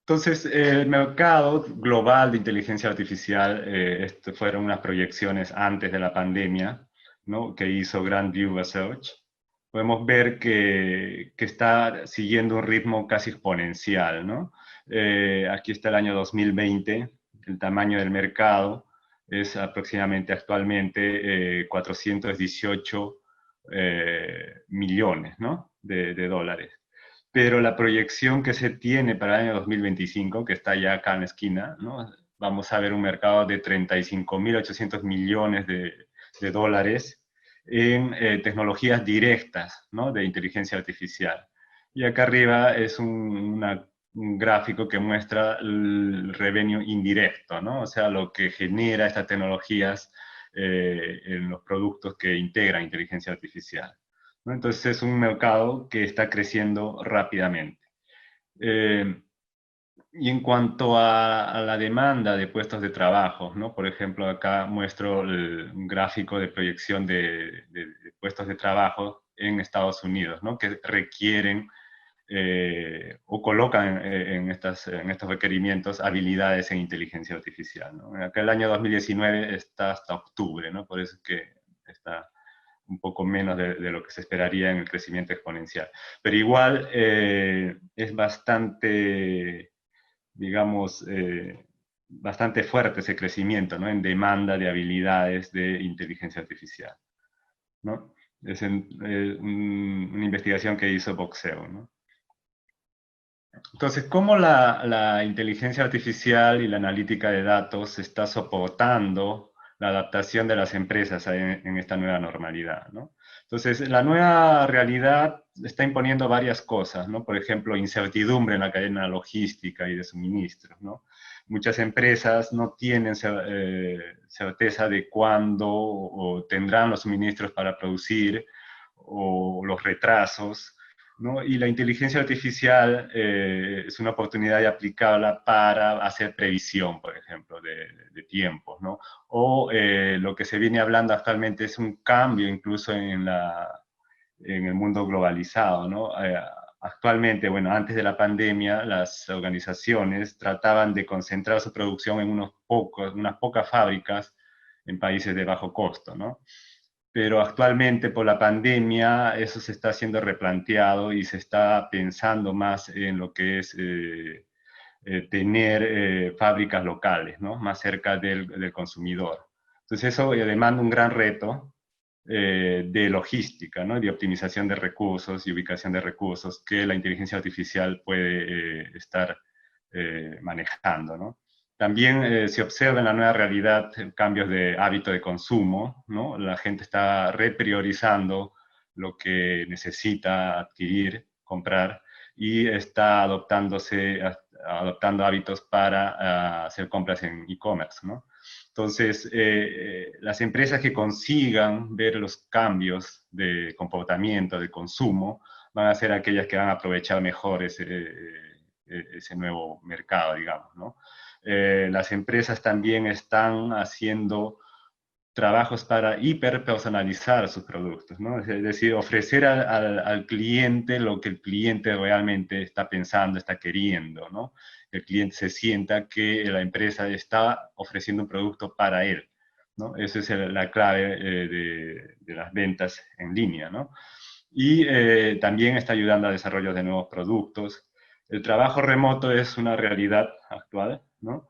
Entonces, el mercado global de inteligencia artificial, fueron unas proyecciones antes de la pandemia, ¿no? Que hizo Grandview Research. Podemos ver que está siguiendo un ritmo casi exponencial, ¿no? Aquí está el año 2020, el tamaño del mercado es aproximadamente actualmente 418 millones, ¿no? de dólares. pero la proyección que se tiene para el año 2025, que está ya acá en la esquina, ¿no? Vamos a ver un mercado de 35.800 millones de dólares en tecnologías directas, ¿no? De inteligencia artificial. Y acá arriba es un gráfico que muestra el revenue indirecto, ¿no? O sea, lo que genera estas tecnologías en los productos que integran inteligencia artificial, ¿no? Entonces es un mercado que está creciendo rápidamente. Y en cuanto a la demanda de puestos de trabajo, ¿no? Por ejemplo, acá muestro un gráfico de proyección de puestos de trabajo en Estados Unidos, ¿no? Que requieren o colocan en estos requerimientos habilidades en inteligencia artificial, ¿no? En aquel año 2019 está hasta octubre, ¿no? Por eso es que está un poco menos de lo que se esperaría en el crecimiento exponencial. Pero igual es bastante, digamos, bastante fuerte ese crecimiento, ¿no? En demanda de habilidades de inteligencia artificial, ¿no? Es una investigación que hizo Boxeo, ¿no? Entonces, ¿cómo la inteligencia artificial y la analítica de datos está soportando la adaptación de las empresas en esta nueva normalidad, ¿no? Entonces, la nueva realidad está imponiendo varias cosas, ¿no? Por ejemplo, incertidumbre en la cadena logística y de suministros, ¿no? Muchas empresas no tienen certeza de cuándo o tendrán los suministros para producir, o los retrasos, ¿no? Y la inteligencia artificial es una oportunidad de aplicarla para hacer previsión, por ejemplo, de tiempos, ¿no? O lo que se viene hablando actualmente es un cambio incluso en el mundo globalizado, ¿no? Actualmente, bueno, antes de la pandemia, las organizaciones trataban de concentrar su producción en unas pocas fábricas en países de bajo costo, ¿no? Pero actualmente por la pandemia eso se está siendo replanteado y se está pensando más en lo que es tener fábricas locales, ¿no? Más cerca del consumidor. Entonces eso demanda un gran reto de logística, ¿no? De optimización de recursos y ubicación de recursos que la inteligencia artificial puede estar manejando, ¿no? También se observa en la nueva realidad cambios de hábito de consumo, ¿no? La gente está repriorizando lo que necesita adquirir, comprar, y está adoptando hábitos para hacer compras en e-commerce, ¿no? Entonces, las empresas que consigan ver los cambios de comportamiento, de consumo, van a ser aquellas que van a aprovechar mejor ese nuevo mercado, digamos, ¿no? Las empresas también están haciendo trabajos para hiperpersonalizar sus productos, ¿no? Es decir, ofrecer al cliente lo que el cliente realmente está pensando, está queriendo, ¿no? El cliente se sienta que la empresa está ofreciendo un producto para él, ¿no? Esa es la clave de las ventas en línea, ¿no? Y también está ayudando a desarrollo de nuevos productos. El trabajo remoto es una realidad actual, ¿no?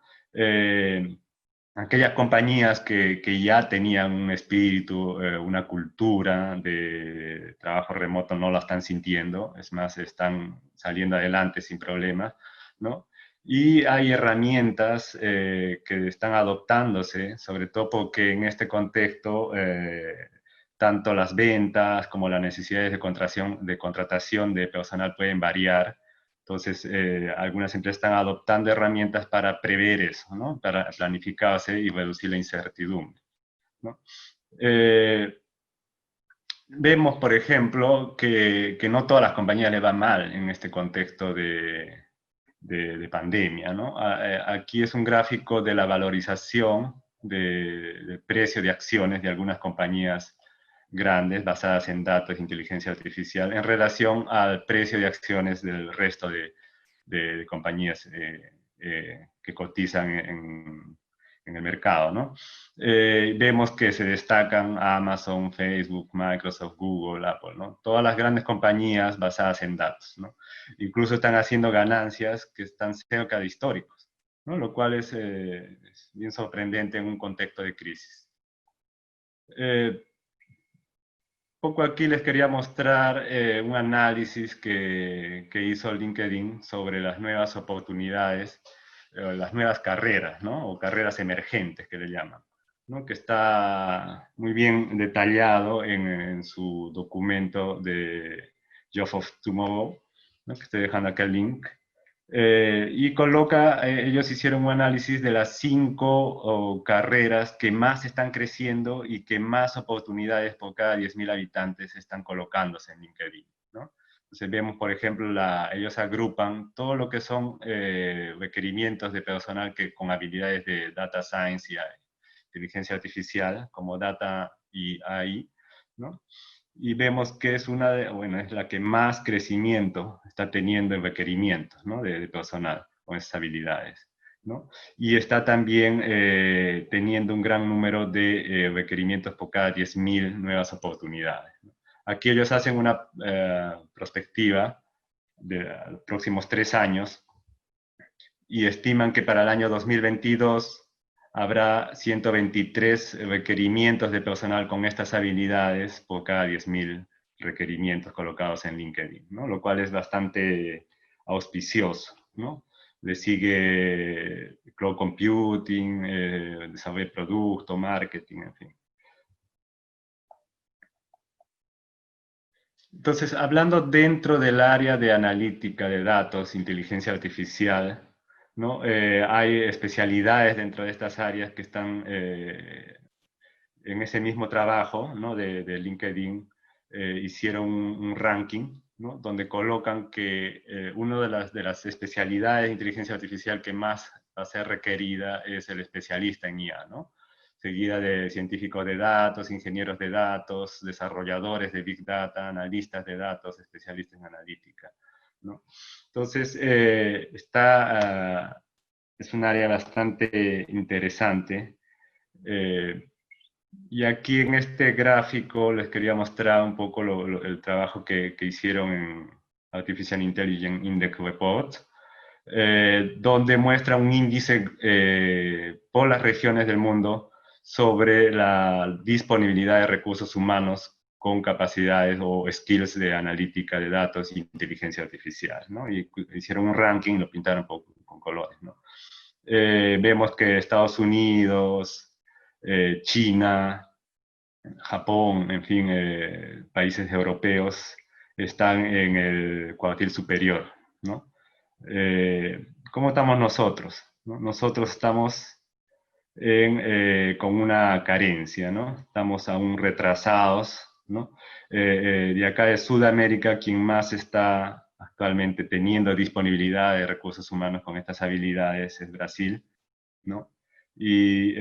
Aquellas compañías que ya tenían un espíritu, una cultura de trabajo remoto no la están sintiendo, es más, están saliendo adelante sin problemas, ¿no? Y hay herramientas que están adoptándose, sobre todo porque en este contexto tanto las ventas como las necesidades de contratación de personal pueden variar. Entonces, algunas empresas están adoptando herramientas para prever eso, ¿no? Para planificarse y reducir la incertidumbre, ¿no? Vemos, por ejemplo, que no todas las compañías le van mal en este contexto de pandemia, ¿no? Aquí es un gráfico de la valorización del precio de acciones de algunas compañías grandes basadas en datos de inteligencia artificial en relación al precio de acciones del resto de compañías que cotizan en el mercado, ¿no? Vemos que se destacan Amazon, Facebook, Microsoft, Google, Apple, ¿no? Todas las grandes compañías basadas en datos, ¿no? Incluso están haciendo ganancias que están cerca de históricos, ¿no? Lo cual es bien sorprendente en un contexto de crisis. poco aquí les quería mostrar un análisis que hizo LinkedIn sobre las nuevas oportunidades, las nuevas carreras, ¿no? O carreras emergentes que le llaman, ¿no? Que está muy bien detallado en su documento de Job of Tomorrow, ¿no? Que estoy dejando acá el link. Y coloca, ellos hicieron un análisis de las 5 carreras que más están creciendo y que más oportunidades por cada 10.000 habitantes están colocándose en LinkedIn, ¿no? Entonces vemos, por ejemplo, ellos agrupan todo lo que son requerimientos de personal que, con habilidades de data science y inteligencia artificial, como data y AI, ¿no? Y vemos que es es la que más crecimiento está teniendo en requerimientos, ¿no? de personal con esas habilidades, ¿no? Y está también teniendo un gran número de requerimientos por cada 10.000 nuevas oportunidades, ¿no? Aquí ellos hacen una prospectiva de los próximos 3 años y estiman que para el año 2022 habrá 123 requerimientos de personal con estas habilidades por cada 10.000 requerimientos colocados en LinkedIn, ¿no? Lo cual es bastante auspicioso, ¿no? Le sigue cloud computing, desarrollo de producto, marketing, en fin. Entonces, hablando dentro del área de analítica de datos, inteligencia artificial, ¿no? Hay especialidades dentro de estas áreas que están en ese mismo trabajo, ¿no? de LinkedIn, hicieron un ranking, ¿no? Donde colocan que una de las especialidades de inteligencia artificial que más va a ser requerida es el especialista en IA, ¿no? Seguida de científicos de datos, ingenieros de datos, desarrolladores de Big Data, analistas de datos, especialistas en analítica, ¿no? Entonces, es un área bastante interesante. Y aquí en este gráfico les quería mostrar un poco el trabajo que hicieron en Artificial Intelligence Index Report, donde muestra un índice por las regiones del mundo sobre la disponibilidad de recursos humanos con capacidades o skills de analítica de datos e inteligencia artificial, ¿no? Y hicieron un ranking, lo pintaron con colores, ¿no? Vemos que Estados Unidos, China, Japón, en fin, países europeos están en el cuartil superior, ¿no? ¿Cómo estamos nosotros? ¿No? Nosotros estamos con una carencia, ¿no? Estamos aún retrasados, ¿no? De acá de Sudamérica, quien más está actualmente teniendo disponibilidad de recursos humanos con estas habilidades es Brasil, ¿no? Y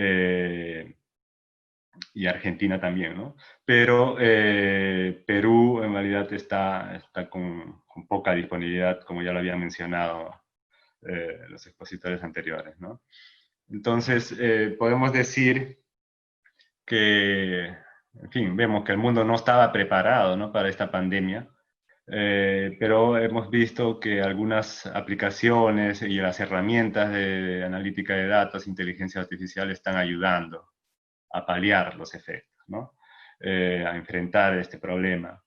Argentina también, ¿no? Pero Perú en realidad está con poca disponibilidad, como ya lo habían mencionado los expositores anteriores, ¿no? Entonces, podemos decir que, en fin, vemos que el mundo no estaba preparado, ¿no? Para esta pandemia, pero hemos visto que algunas aplicaciones y las herramientas de analítica de datos, inteligencia artificial, están ayudando a paliar los efectos, ¿no? A enfrentar este problema.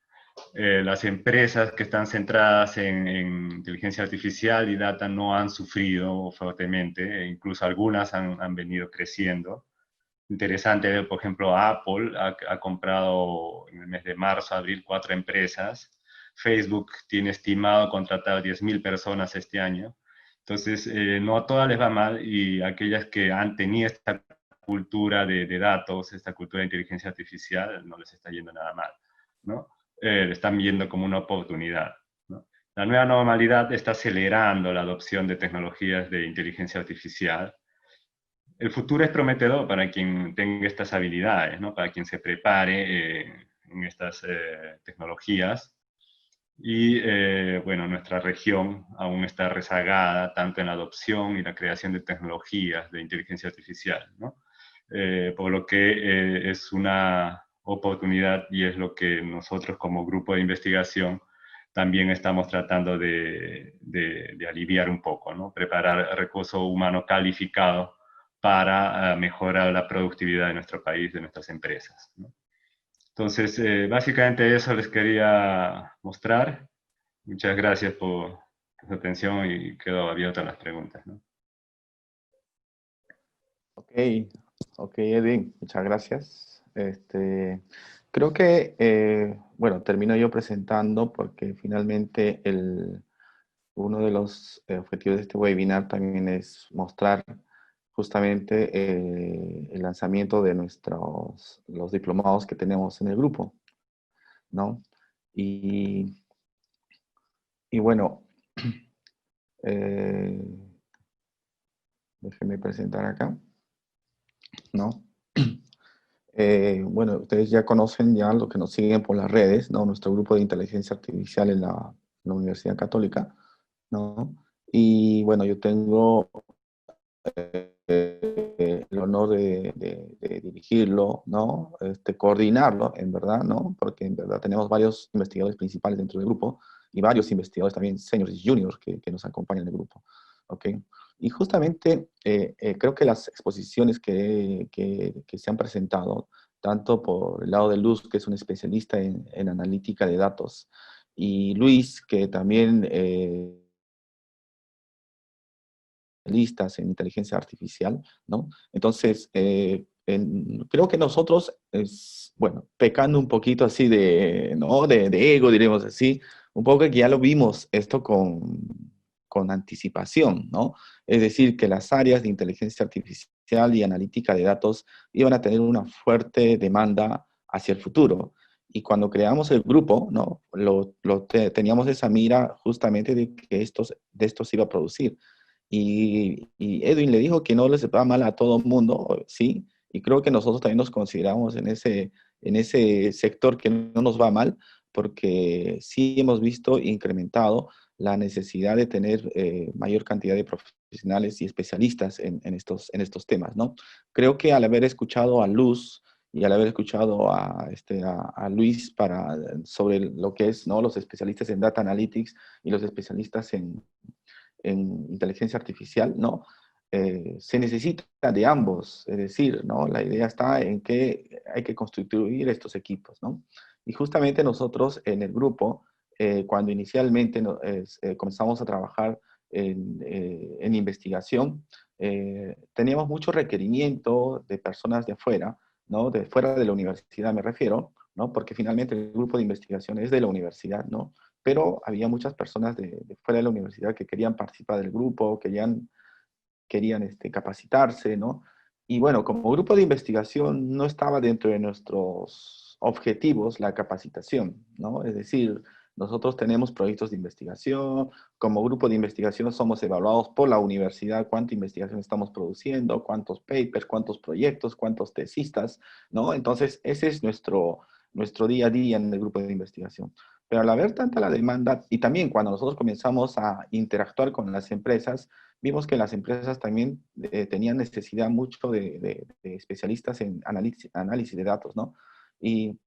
Las empresas que están centradas en inteligencia artificial y data no han sufrido fuertemente, e incluso algunas han venido creciendo. Interesante ver, por ejemplo, Apple ha comprado en el mes de marzo, abril, 4 empresas. Facebook tiene estimado contratar 10.000 personas este año. Entonces, no a todas les va mal y aquellas que han tenido esta cultura de datos, esta cultura de inteligencia artificial, no les está yendo nada mal, ¿no? Están viendo como una oportunidad, ¿no? La nueva normalidad está acelerando la adopción de tecnologías de inteligencia artificial. El futuro es prometedor para quien tenga estas habilidades, ¿no? Para quien se prepare en estas tecnologías. Y bueno, nuestra región aún está rezagada tanto en la adopción y la creación de tecnologías de inteligencia artificial, ¿no? Por lo que es una oportunidad y es lo que nosotros como grupo de investigación también estamos tratando de aliviar un poco, ¿no? Preparar recurso humano calificado para mejorar la productividad de nuestro país, de nuestras empresas, ¿no? Entonces, básicamente eso les quería mostrar. Muchas gracias por su atención y quedo abierto a las preguntas, ¿no? Ok, ok, Edwin, muchas gracias. Creo que, bueno, termino yo presentando porque finalmente uno de los objetivos de este webinar también es mostrar justamente el lanzamiento de los diplomados que tenemos en el grupo, ¿no? Y, y bueno, eh, déjenme presentar acá, ¿no? Bueno, ustedes ya conocen ya lo que nos siguen por las redes, ¿no? Nuestro grupo de inteligencia artificial en la Universidad Católica, ¿no? Y bueno, yo tengo el honor de dirigirlo, ¿no? Coordinarlo, en verdad, ¿no? Porque en verdad tenemos varios investigadores principales dentro del grupo y varios investigadores también seniors y juniors que nos acompañan en el grupo, ¿ok? Y justamente creo que las exposiciones que se han presentado, tanto por el lado de Luz, que es un especialista en analítica de datos, y Luis, que también listas en inteligencia artificial, ¿no? Entonces, creo que nosotros, bueno, pecando un poquito así ¿no? de ego, diremos así, un poco que ya lo vimos esto con anticipación, ¿no? Es decir, que las áreas de inteligencia artificial y analítica de datos iban a tener una fuerte demanda hacia el futuro. Y cuando creamos el grupo, ¿no? Teníamos esa mira justamente de que de estos se iba a producir. Y Edwin le dijo que no les va mal a todo el mundo, ¿sí? Y creo que nosotros también nos consideramos en ese sector que no nos va mal, porque sí hemos visto incrementado la necesidad de tener mayor cantidad de profesionales y especialistas en estos temas, ¿no? Creo que al haber escuchado a Luz y al haber escuchado a Luis sobre lo que es, ¿no? Los especialistas en Data Analytics y los especialistas en inteligencia artificial, ¿no? Se necesita de ambos, es decir, ¿no? La idea está en que hay que constituir estos equipos, ¿no? Y justamente nosotros en el grupo, cuando inicialmente comenzamos a trabajar en investigación, teníamos mucho requerimiento de personas de afuera, ¿no? De fuera de la universidad me refiero, ¿no? Porque finalmente el grupo de investigación es de la universidad, ¿no? Pero había muchas personas de fuera de la universidad que querían participar del grupo, querían capacitarse, ¿no? Y bueno, como grupo de investigación no estaba dentro de nuestros objetivos la capacitación, ¿no? Es decir, nosotros tenemos proyectos de investigación, como grupo de investigación somos evaluados por la universidad, cuánta investigación estamos produciendo, cuántos papers, cuántos proyectos, cuántos tesistas, ¿no? Entonces, ese es nuestro día a día en el grupo de investigación. Pero al haber tanta la demanda, y también cuando nosotros comenzamos a interactuar con las empresas, vimos que las empresas también tenían necesidad mucho de especialistas en análisis de datos, ¿no? Y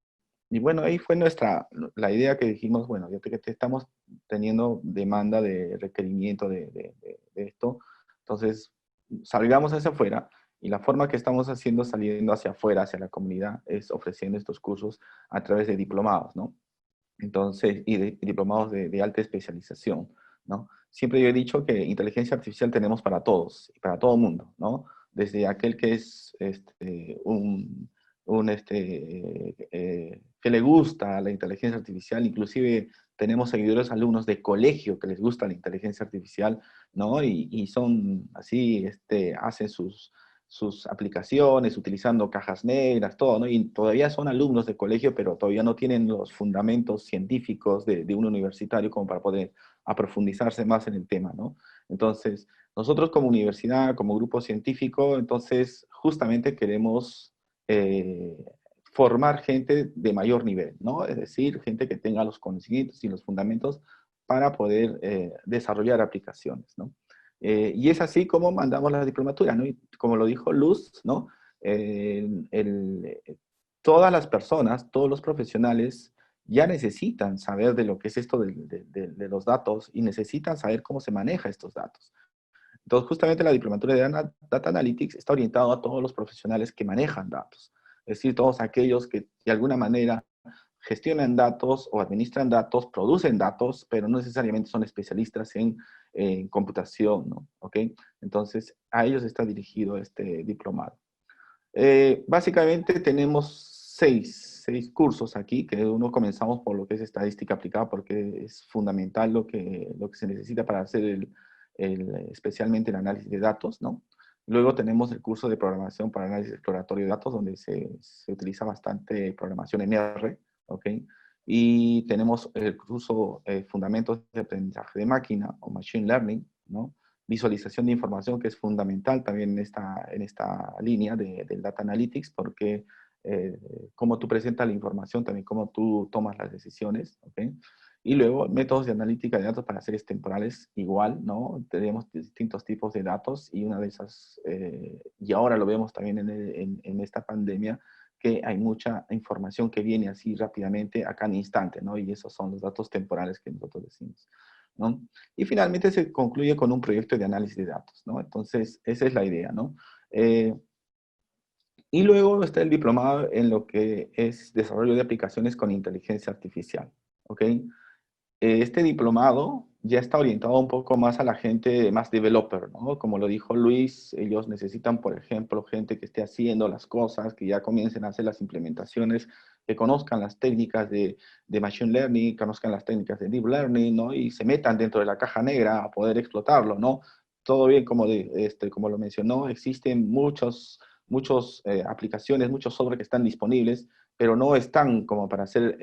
bueno, ahí fue la idea que dijimos, bueno, ya que estamos teniendo demanda de requerimiento de esto, entonces salgamos hacia afuera, y la forma que estamos haciendo saliendo hacia afuera, hacia la comunidad, es ofreciendo estos cursos a través de diplomados, ¿no? Entonces, y diplomados de alta especialización, ¿no? Siempre yo he dicho que inteligencia artificial tenemos para todos, y para todo el mundo, ¿no? Desde aquel que es que le gusta la inteligencia artificial, inclusive tenemos seguidores alumnos de colegio que les gusta la inteligencia artificial, ¿no? Y son así, hacen sus aplicaciones, utilizando cajas negras, todo, ¿no? Y todavía son alumnos de colegio, pero todavía no tienen los fundamentos científicos de un universitario como para poder aprofundizarse más en el tema, ¿no? Entonces, nosotros como universidad, como grupo científico, entonces justamente queremos formar gente de mayor nivel, ¿no? Es decir, gente que tenga los conocimientos y los fundamentos para poder desarrollar aplicaciones, ¿no? Y es así como mandamos la diplomatura, ¿no? Y como lo dijo Luz, ¿no? Todas las personas, todos los profesionales ya necesitan saber de lo que es esto de los datos y necesitan saber cómo se maneja estos datos. Entonces, justamente la diplomatura de Data Analytics está orientada a todos los profesionales que manejan datos. es decir, todos aquellos que de alguna manera gestionan datos o administran datos, producen datos, pero no necesariamente son especialistas en computación, ¿no? ¿Ok? Entonces, a ellos está dirigido este diplomado. Básicamente tenemos seis cursos aquí, que uno comenzamos por lo que es estadística aplicada, porque es fundamental lo que se necesita para hacer especialmente el análisis de datos, ¿no? Luego tenemos el curso de programación para análisis exploratorio de datos, donde se utiliza bastante programación en R, ¿ok? Y tenemos el curso Fundamentos de Aprendizaje de Máquina, o Machine Learning, ¿no? Visualización de información, que es fundamental también en esta línea del Data Analytics, porque cómo tú presentas la información, también cómo tú tomas las decisiones, ¿ok? Y luego, métodos de analítica de datos para series temporales, igual, ¿no? Tenemos distintos tipos de datos y una de esas, y ahora lo vemos también en esta pandemia, que hay mucha información que viene así rápidamente a cada instante, ¿no? Y esos son los datos temporales que nosotros decimos, ¿no? Y finalmente se concluye con un proyecto de análisis de datos, ¿no? Entonces, esa es la idea, ¿no? Y luego está el diplomado en lo que es desarrollo de aplicaciones con inteligencia artificial, ¿ok? Este diplomado ya está orientado un poco más a la gente más developer, ¿no? Como lo dijo Luis, ellos necesitan, por ejemplo, gente que esté haciendo las cosas, que ya comiencen a hacer las implementaciones, que conozcan las técnicas de Machine Learning, conozcan las técnicas de Deep Learning, ¿no? Y se metan dentro de la caja negra a poder explotarlo, ¿no? Todo bien, como lo mencionó, existen muchas aplicaciones, muchos software que están disponibles, pero no están como para hacer,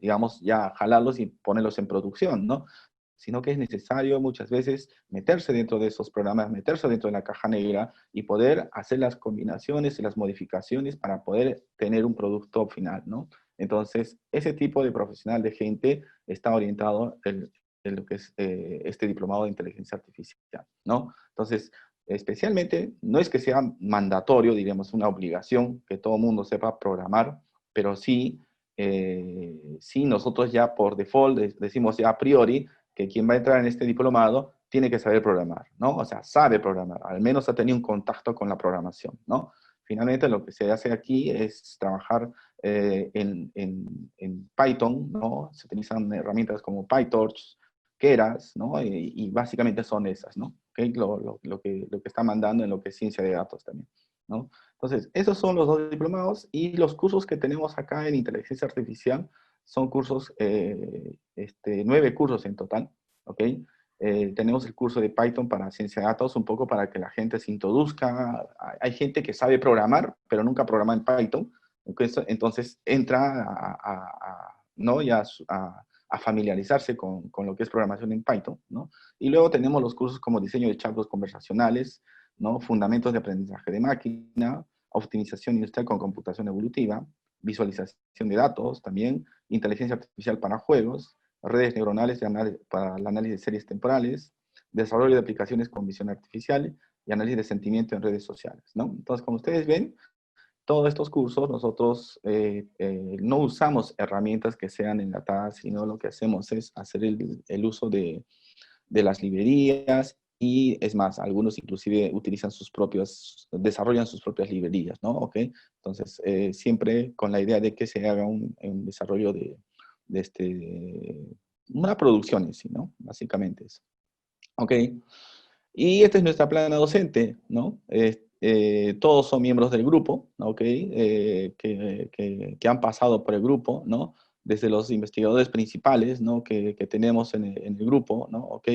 digamos, ya jalarlos y ponerlos en producción, ¿no? Sino que es necesario muchas veces meterse dentro de esos programas, meterse dentro de la caja negra y poder hacer las combinaciones y las modificaciones para poder tener un producto final, ¿no? Entonces, ese tipo de profesional de gente está orientado en lo que es este diplomado de inteligencia artificial, ¿no? Entonces, especialmente, no es que sea mandatorio, diríamos, una obligación que todo el mundo sepa programar, pero sí, sí nosotros ya por default decimos ya a priori que quien va a entrar en este diplomado tiene que saber programar, ¿no? O sea, sabe programar, al menos ha tenido un contacto con la programación, ¿no? Finalmente lo que se hace aquí es trabajar en Python, ¿no? Se utilizan herramientas como PyTorch, Keras, ¿no? Y básicamente son esas, ¿no? ¿Okay? Lo que está mandando en lo que es ciencia de datos también, ¿no? Entonces, esos son los dos diplomados y los cursos que tenemos acá en inteligencia artificial son cursos, 9 cursos en total, ¿ok? Tenemos el curso de Python para ciencia de datos, un poco para que la gente se introduzca. Hay gente que sabe programar, pero nunca programa en Python, entonces entra ¿no? Ya a familiarizarse con lo que es programación en Python, ¿no? Y luego tenemos los cursos como diseño de chatbots conversacionales, ¿no? Fundamentos de aprendizaje de máquina, optimización industrial con computación evolutiva, visualización de datos también, inteligencia artificial para juegos, redes neuronales para el análisis de series temporales, desarrollo de aplicaciones con visión artificial y análisis de sentimiento en redes sociales, ¿no? Entonces, como ustedes ven, todos estos cursos nosotros no usamos herramientas que sean enlatadas, sino lo que hacemos es hacer el uso de las librerías y es más, algunos inclusive utilizan desarrollan sus propias librerías, ¿no? ¿Ok? Entonces, siempre con la idea de que se haga un desarrollo de una producción en sí, ¿no? Básicamente eso. ¿Ok? Y esta es nuestra plana docente, ¿no? Todos son miembros del grupo, ¿ok? Que han pasado por el grupo, ¿no? Desde los investigadores principales, ¿no? Que tenemos en el grupo, ¿no? ¿Ok?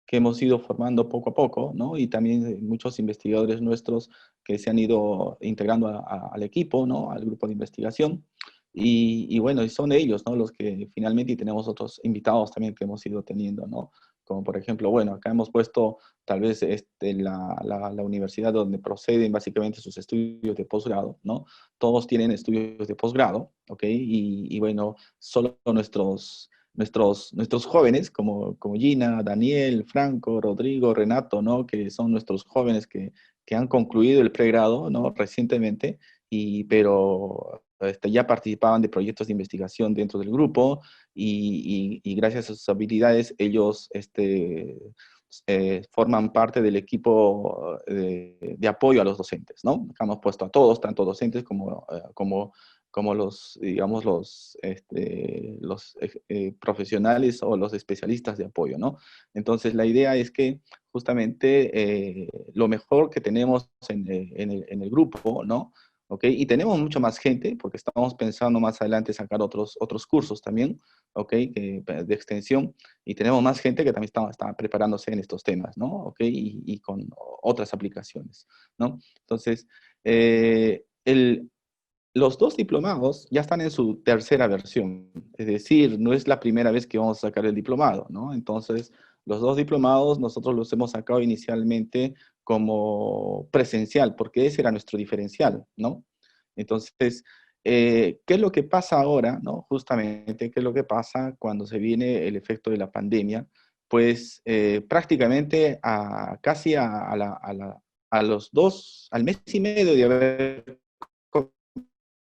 Que hemos ido formando poco a poco, ¿no? Y también muchos investigadores nuestros que se han ido integrando al equipo, ¿no? Al grupo de investigación. Y bueno, y son ellos, ¿no? Los que finalmente, y tenemos otros invitados también que hemos ido teniendo, ¿no? Como por ejemplo, bueno, acá hemos puesto tal vez la universidad donde proceden básicamente sus estudios de posgrado, ¿no? Todos tienen estudios de posgrado, ¿ok? Y bueno, solo nuestros jóvenes, como Gina, Daniel, Franco, Rodrigo, Renato, ¿no? Que son nuestros jóvenes que han concluido el pregrado, ¿no? Recientemente, pero ya participaban de proyectos de investigación dentro del grupo y gracias a sus habilidades ellos forman parte del equipo de apoyo a los docentes, ¿no? Hemos puesto a todos, tanto docentes como los, digamos, los profesionales o los especialistas de apoyo, ¿no? Entonces, la idea es que justamente lo mejor que tenemos en el grupo, ¿no? ¿Ok? Y tenemos mucho más gente, porque estamos pensando más adelante sacar otros cursos también, ¿ok? De extensión, y tenemos más gente que también está preparándose en estos temas, ¿no? ¿Ok? Y con otras aplicaciones, ¿no? Entonces, los dos diplomados ya están en su tercera versión, es decir, no es la primera vez que vamos a sacar el diplomado, ¿no? Entonces, los dos diplomados nosotros los hemos sacado inicialmente como presencial, porque ese era nuestro diferencial, ¿no? Entonces, ¿qué es lo que pasa ahora, ¿no? Justamente, ¿qué es lo que pasa cuando se viene el efecto de la pandemia? Pues prácticamente casi al mes y medio de haber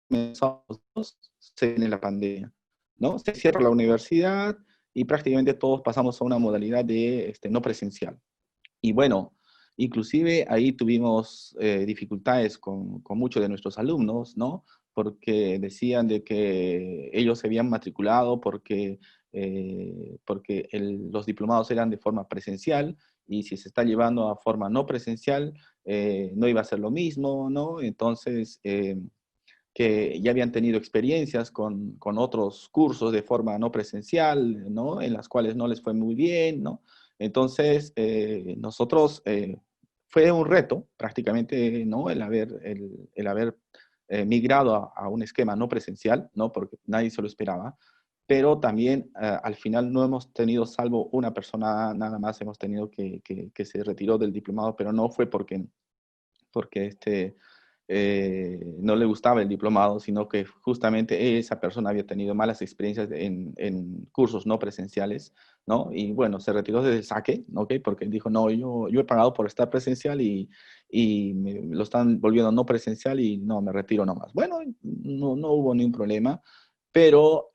comenzamos, se viene la pandemia, ¿no? Se cierra la universidad y prácticamente todos pasamos a una modalidad de no presencial. Y bueno, inclusive ahí tuvimos dificultades con muchos de nuestros alumnos, ¿no? Porque decían de que ellos se habían matriculado porque los diplomados eran de forma presencial y si se está llevando a forma no presencial, no iba a ser lo mismo, ¿no? Entonces, que ya habían tenido experiencias con otros cursos de forma no presencial, ¿no? En las cuales no les fue muy bien, ¿no? Entonces, nosotros, fue un reto prácticamente, ¿no? El haber migrado a un esquema no presencial, ¿no? Porque nadie se lo esperaba, pero también al final no hemos tenido, salvo una persona nada más, hemos tenido que se retiró del diplomado, pero no fue porque no le gustaba el diplomado, sino que justamente esa persona había tenido malas experiencias en cursos no presenciales, ¿no? Y bueno, se retiró desde el saque, ¿ok? Porque dijo, no, yo he pagado por estar presencial y me lo están volviendo no presencial y no, me retiro nomás. Bueno, no hubo ningún problema, pero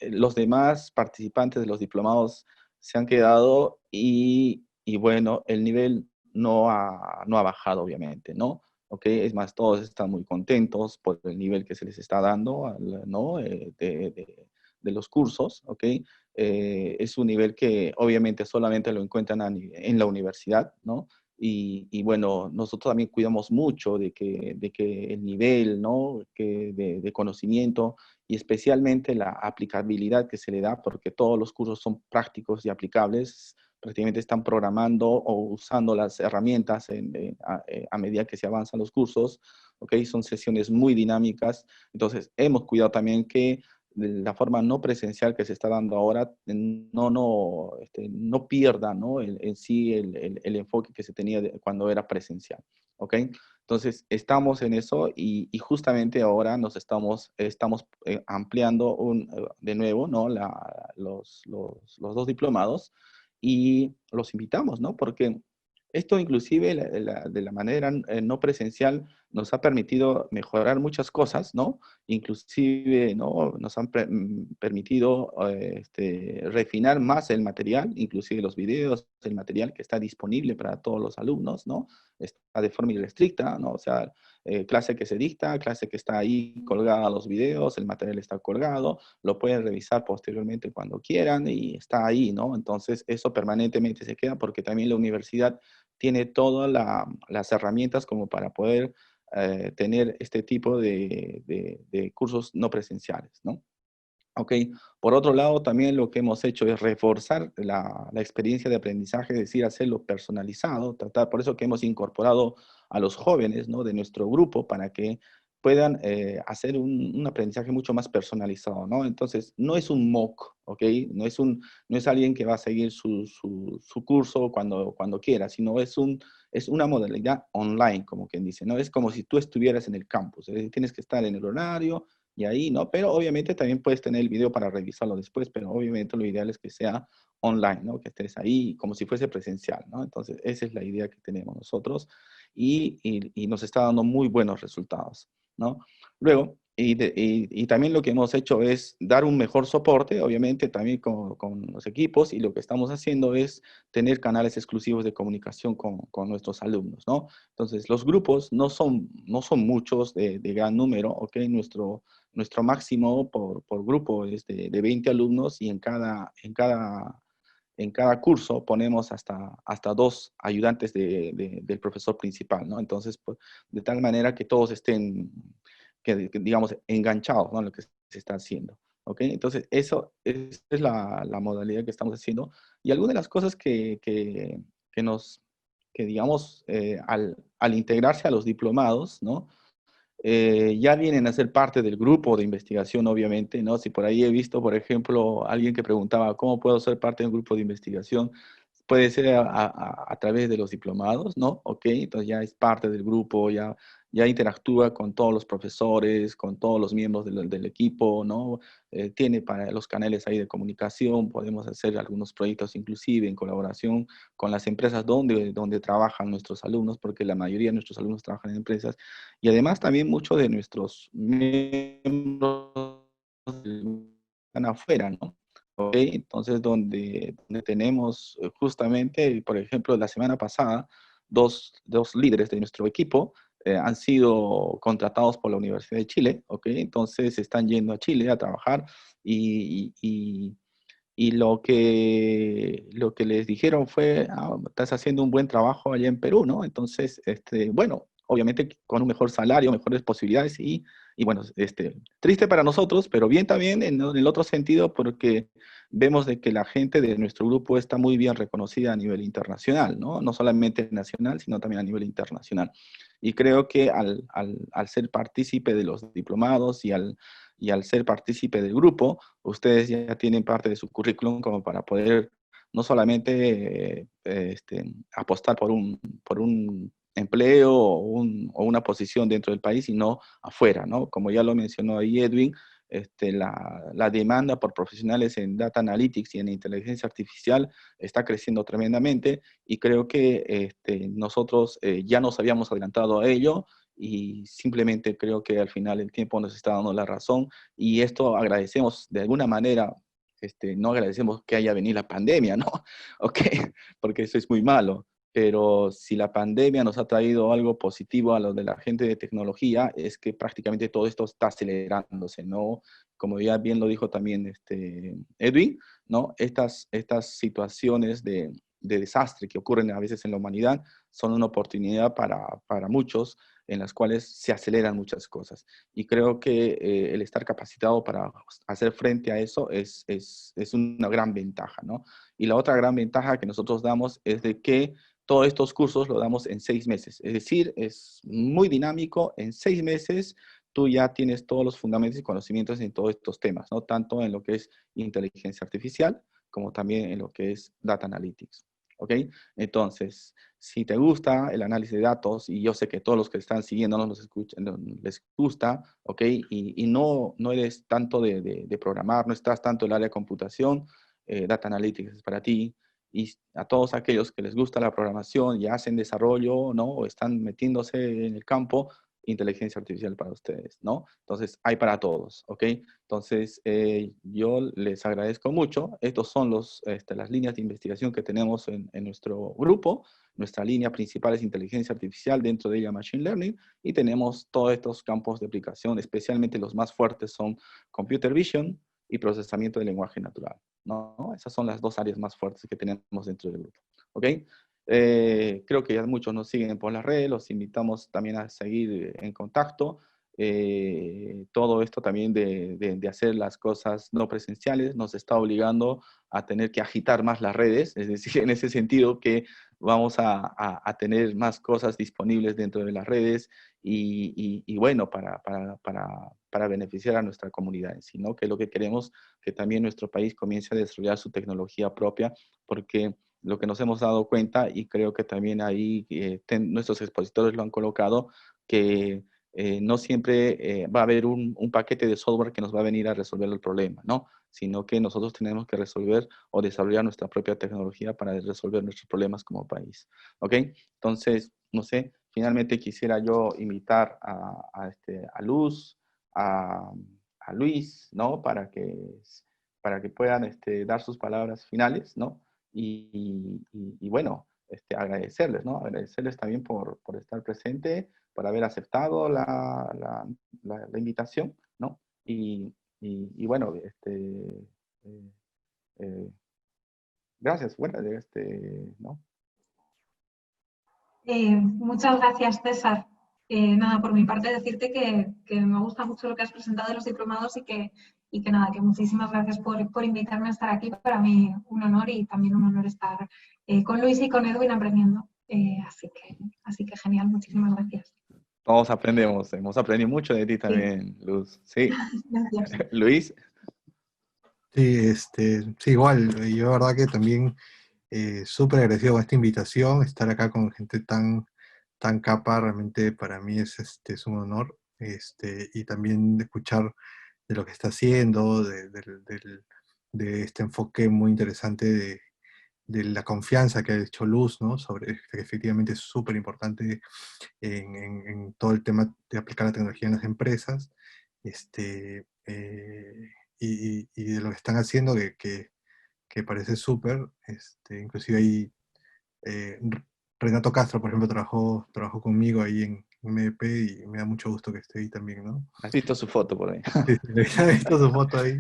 los demás participantes de los diplomados se han quedado y bueno, el nivel no ha bajado, obviamente, ¿no? ¿Ok? Es más, todos están muy contentos por el nivel que se les está dando, ¿no? De los cursos, ¿ok? Es un nivel que obviamente solamente lo encuentran en la universidad, ¿no? Y bueno, nosotros también cuidamos mucho de que el nivel, ¿no? De conocimiento y especialmente la aplicabilidad que se le da, porque todos los cursos son prácticos y aplicables, prácticamente están programando o usando las herramientas a medida que se avanzan los cursos, ¿ok? Son sesiones muy dinámicas, entonces hemos cuidado también que la forma no presencial que se está dando ahora no pierda, ¿no? En sí el enfoque que se tenía cuando era presencial, ¿ok? Entonces, estamos en eso y justamente ahora estamos ampliando de nuevo, ¿no? Los dos diplomados y los invitamos, ¿no? Porque esto inclusive de la manera no presencial nos ha permitido mejorar muchas cosas, ¿no? Inclusive, ¿no? Nos han permitido refinar más el material, inclusive los videos, el material que está disponible para todos los alumnos, ¿no? Está de forma irrestricta, ¿no? O sea, clase que se dicta, clase que está ahí colgada los videos, el material está colgado, lo pueden revisar posteriormente cuando quieran y está ahí, ¿no? Entonces, eso permanentemente se queda porque también la universidad tiene todas las herramientas como para poder tener este tipo de cursos no presenciales, ¿no? Ok, por otro lado, también lo que hemos hecho es reforzar la experiencia de aprendizaje, es decir, hacerlo personalizado, por eso que hemos incorporado a los jóvenes, ¿no? De nuestro grupo para que puedan hacer un aprendizaje mucho más personalizado, ¿no? Entonces, no es un MOOC, ¿ok? No es alguien que va a seguir su curso cuando quiera, sino es una modalidad online, como quien dice, ¿no? Es como si tú estuvieras en el campus, tienes que estar en el horario, y ahí, ¿no? Pero obviamente también puedes tener el video para revisarlo después, pero obviamente lo ideal es que sea online, ¿no? Que estés ahí como si fuese presencial, ¿no? Entonces, esa es la idea que tenemos nosotros y nos está dando muy buenos resultados, ¿no? Luego, y también lo que hemos hecho es dar un mejor soporte, obviamente también con los equipos, y lo que estamos haciendo es tener canales exclusivos de comunicación con nuestros alumnos, ¿no? Entonces, los grupos no son muchos de gran número, ¿ok? Nuestro máximo por grupo es de 20 alumnos y en cada curso ponemos hasta 2 ayudantes del profesor principal, ¿no? Entonces, pues, de tal manera que todos estén, digamos, enganchados, ¿no? En lo que se está haciendo, ¿ok? Entonces, esa es la modalidad que estamos haciendo. Y algunas de las cosas que digamos, al integrarse a los diplomados, ¿no? Ya vienen a ser parte del grupo de investigación, obviamente, ¿no? Si por ahí he visto, por ejemplo, alguien que preguntaba, ¿cómo puedo ser parte de un grupo de investigación? Puede ser a través de los diplomados, ¿no? Ok, entonces ya es parte del grupo, ya interactúa con todos los profesores, con todos los miembros del equipo, ¿no? Tiene para los canales ahí de comunicación, podemos hacer algunos proyectos inclusive en colaboración con las empresas donde trabajan nuestros alumnos, porque la mayoría de nuestros alumnos trabajan en empresas, y además también muchos de nuestros miembros están afuera, ¿no? ¿Ok? Entonces, donde tenemos justamente, por ejemplo, la semana pasada, dos líderes de nuestro equipo han sido contratados por la Universidad de Chile, ¿ok? Entonces están yendo a Chile a trabajar y lo que les dijeron fue, estás haciendo un buen trabajo allá en Perú, ¿no? Entonces, bueno, obviamente con un mejor salario, mejores posibilidades y bueno, triste para nosotros, pero bien también en el otro sentido porque vemos de que la gente de nuestro grupo está muy bien reconocida a nivel internacional, ¿no? No solamente nacional, sino también a nivel internacional. Y creo que al ser partícipe de los diplomados y al ser partícipe del grupo, ustedes ya tienen parte de su currículum como para poder no solamente apostar por un empleo o una posición dentro del país, sino afuera, ¿no? Como ya lo mencionó ahí Edwin, la demanda por profesionales en Data Analytics y en inteligencia artificial está creciendo tremendamente y creo que nosotros ya nos habíamos adelantado a ello y simplemente creo que al final el tiempo nos está dando la razón y esto agradecemos de alguna manera, no agradecemos que haya venido la pandemia, ¿no? Ok, porque eso es muy malo, pero si la pandemia nos ha traído algo positivo a lo de la gente de tecnología, es que prácticamente todo esto está acelerándose, ¿no? Como ya bien lo dijo también Edwin, ¿no? Estas situaciones de desastre que ocurren a veces en la humanidad son una oportunidad para muchos en las cuales se aceleran muchas cosas. Y creo que el estar capacitado para hacer frente a eso es una gran ventaja, ¿no? Y la otra gran ventaja que nosotros damos es de que todos estos cursos lo damos en 6 meses. Es decir, es muy dinámico. En 6 meses tú ya tienes todos los fundamentos y conocimientos en todos estos temas, ¿no? Tanto en lo que es inteligencia artificial como también en lo que es data analytics. ¿Ok? Entonces, si te gusta el análisis de datos, y yo sé que todos los que están siguiendo nos escuchan, les gusta, ¿ok? Y no eres tanto de programar, no estás tanto en el área de computación, Data Analytics es para ti. Y a todos aquellos que les gusta la programación y hacen desarrollo, ¿no? O están metiéndose en el campo, inteligencia artificial para ustedes, ¿no? Entonces, hay para todos, ¿ok? Entonces, yo les agradezco mucho. Estos son las líneas de investigación que tenemos en nuestro grupo. Nuestra línea principal es inteligencia artificial, dentro de ella machine learning, y tenemos todos estos campos de aplicación, especialmente los más fuertes son computer vision y procesamiento de lenguaje natural, ¿no? Esas son las 2 áreas más fuertes que tenemos dentro del grupo, ¿ok? Creo que ya muchos nos siguen por las redes, los invitamos también a seguir en contacto. Todo esto también de hacer las cosas no presenciales nos está obligando a tener que agitar más las redes, es decir, en ese sentido que vamos a tener más cosas disponibles dentro de las redes y bueno, para beneficiar a nuestra comunidad en sí, ¿no? Que es lo que queremos, que también nuestro país comience a desarrollar su tecnología propia, porque lo que nos hemos dado cuenta, y creo que también ahí nuestros expositores lo han colocado, que no siempre va a haber un paquete de software que nos va a venir a resolver el problema, ¿no? Sino que nosotros tenemos que resolver o desarrollar nuestra propia tecnología para resolver nuestros problemas como país, ¿ok? Entonces, no sé, finalmente quisiera yo invitar a Luz, a Luis, ¿no? Para que puedan dar sus palabras finales, ¿no? Y bueno, agradecerles, ¿no? Agradecerles también por estar presente, por haber aceptado la invitación, ¿no? Y bueno, eh, eh, gracias, bueno, ¿no? Muchas gracias, César. Nada, por mi parte decirte que me gusta mucho lo que has presentado de los diplomados y que nada, que muchísimas gracias por invitarme a estar aquí. Para mí un honor y también un honor estar con Luis y con Edwin aprendiendo. Así que genial, muchísimas gracias. Todos aprendemos, hemos aprendido mucho de ti también, Luz. Sí, Gracias. Luis. Sí, sí, igual, yo la verdad que también súper agradecido con esta invitación, estar acá con gente tan capa, realmente para mí es un honor, y también escuchar de lo que está haciendo, de este enfoque muy interesante de la confianza que ha hecho Luz, ¿no? Sobre que efectivamente es súper importante en todo el tema de aplicar la tecnología en las empresas, y de lo que están haciendo que parece súper, inclusive ahí Renato Castro, por ejemplo, trabajó conmigo ahí en MDP y me da mucho gusto que esté ahí también, ¿no? ¿Has visto su foto por ahí? Sí, sí, he visto su foto ahí.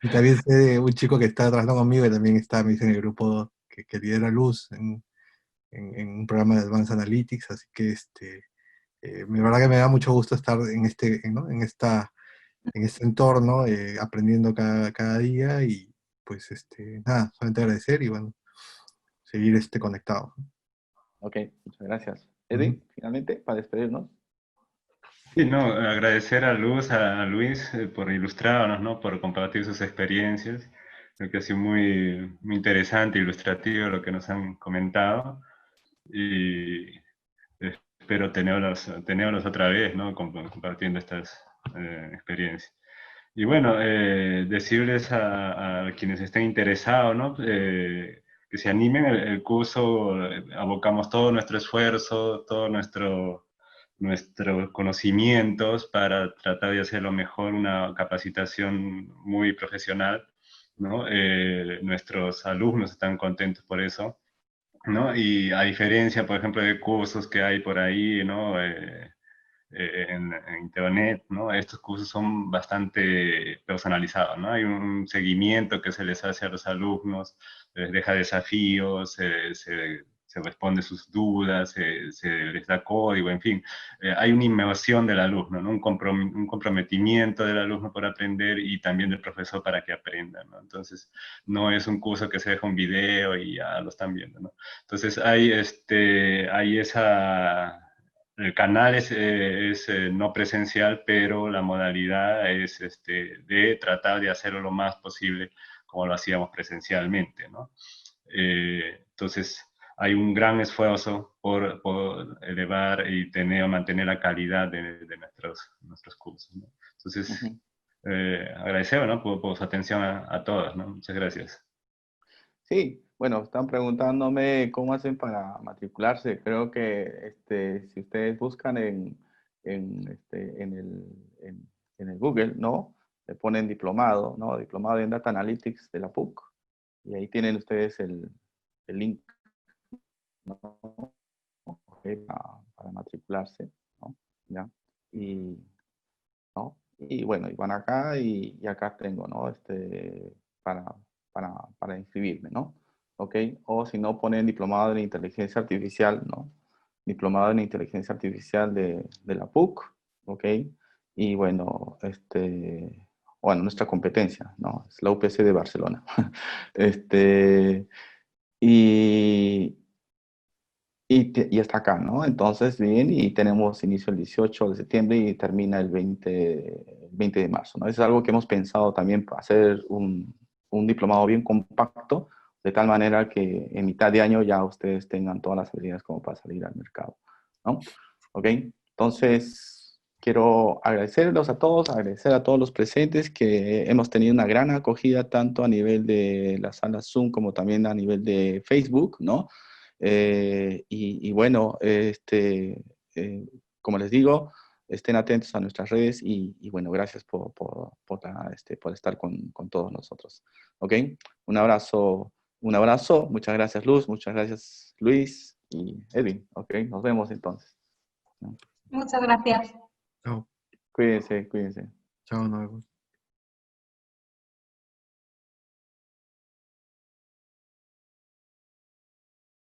Y también sé de un chico que está trabajando conmigo y también está, me dice, en el grupo que lidera Luz en un programa de Advanced Analytics, así que la verdad que me da mucho gusto estar ¿no? en este entorno, aprendiendo cada día y pues nada, solamente agradecer y bueno, seguir conectado. Ok, muchas gracias. Ujú. Edwin, finalmente, para despedirnos. Sí, no, agradecer a Luz, a Luis por ilustrarnos, ¿no? Por compartir sus experiencias. Creo que ha sido muy interesante, ilustrativo lo que nos han comentado. Y espero tenerlos otra vez, ¿no? Compartiendo estas experiencias. Y bueno, decirles a quienes estén interesados, ¿no? Que se animen. El curso, abocamos todo nuestro esfuerzo, todo nuestros conocimientos para tratar de hacerlo mejor, una capacitación muy profesional, ¿no? Nuestros alumnos están contentos por eso, ¿no? Y a diferencia, por ejemplo, de cursos que hay por ahí, ¿no? En internet, ¿no? Estos cursos son bastante personalizados, ¿no? Hay un seguimiento que se les hace a los alumnos, se les deja desafíos, se responde sus dudas, se les da código, en fin. Hay una inmersión del alumno, ¿no? Un comprometimiento del alumno por aprender y también del profesor para que aprenda, ¿no? Entonces, no es un curso que se deja un video y ya lo están viendo, ¿no? Entonces, hay esa... El canal es no presencial, pero la modalidad es de tratar de hacerlo lo más posible como lo hacíamos presencialmente, ¿no? Entonces, hay un gran esfuerzo por elevar y mantener la calidad de nuestros cursos, ¿no? Entonces, Ujú. agradecer, ¿no? por su atención a todos, ¿no? Muchas gracias. Sí, bueno, están preguntándome cómo hacen para matricularse. Creo que si ustedes buscan en el Google, ¿no? Le ponen diplomado, ¿no? Diplomado en Data Analytics de la PUC. Y ahí tienen ustedes el link, ¿no? Ok, para matricularse, ¿no? ¿Ya? Y, ¿no? Y bueno, y van acá y acá tengo, ¿no? Para, para inscribirme, ¿no? ¿Ok? O si no, ponen diplomado en inteligencia artificial, ¿no? Diplomado en inteligencia artificial de la PUC, ¿ok? Y bueno, bueno, nuestra competencia, ¿no? Es la UPC de Barcelona. Y, y hasta acá, ¿no? Entonces, bien, y tenemos inicio el 18 de septiembre y termina el 20 de marzo, ¿no? Eso es algo que hemos pensado también, hacer un diplomado bien compacto, de tal manera que en mitad de año ya ustedes tengan todas las habilidades como para salir al mercado, ¿no? ¿Ok? Entonces, quiero agradecerlos a todos, agradecer a todos los presentes, que hemos tenido una gran acogida tanto a nivel de la sala Zoom como también a nivel de Facebook, ¿no? Y bueno, como les digo, estén atentos a nuestras redes y bueno, gracias por estar con todos nosotros. ¿Ok? Un abrazo, muchas gracias Luz, muchas gracias Luis y Edwin. ¿Ok? Nos vemos entonces. Muchas gracias. Chao, Cuídense, cuídense. chao, nos vemos.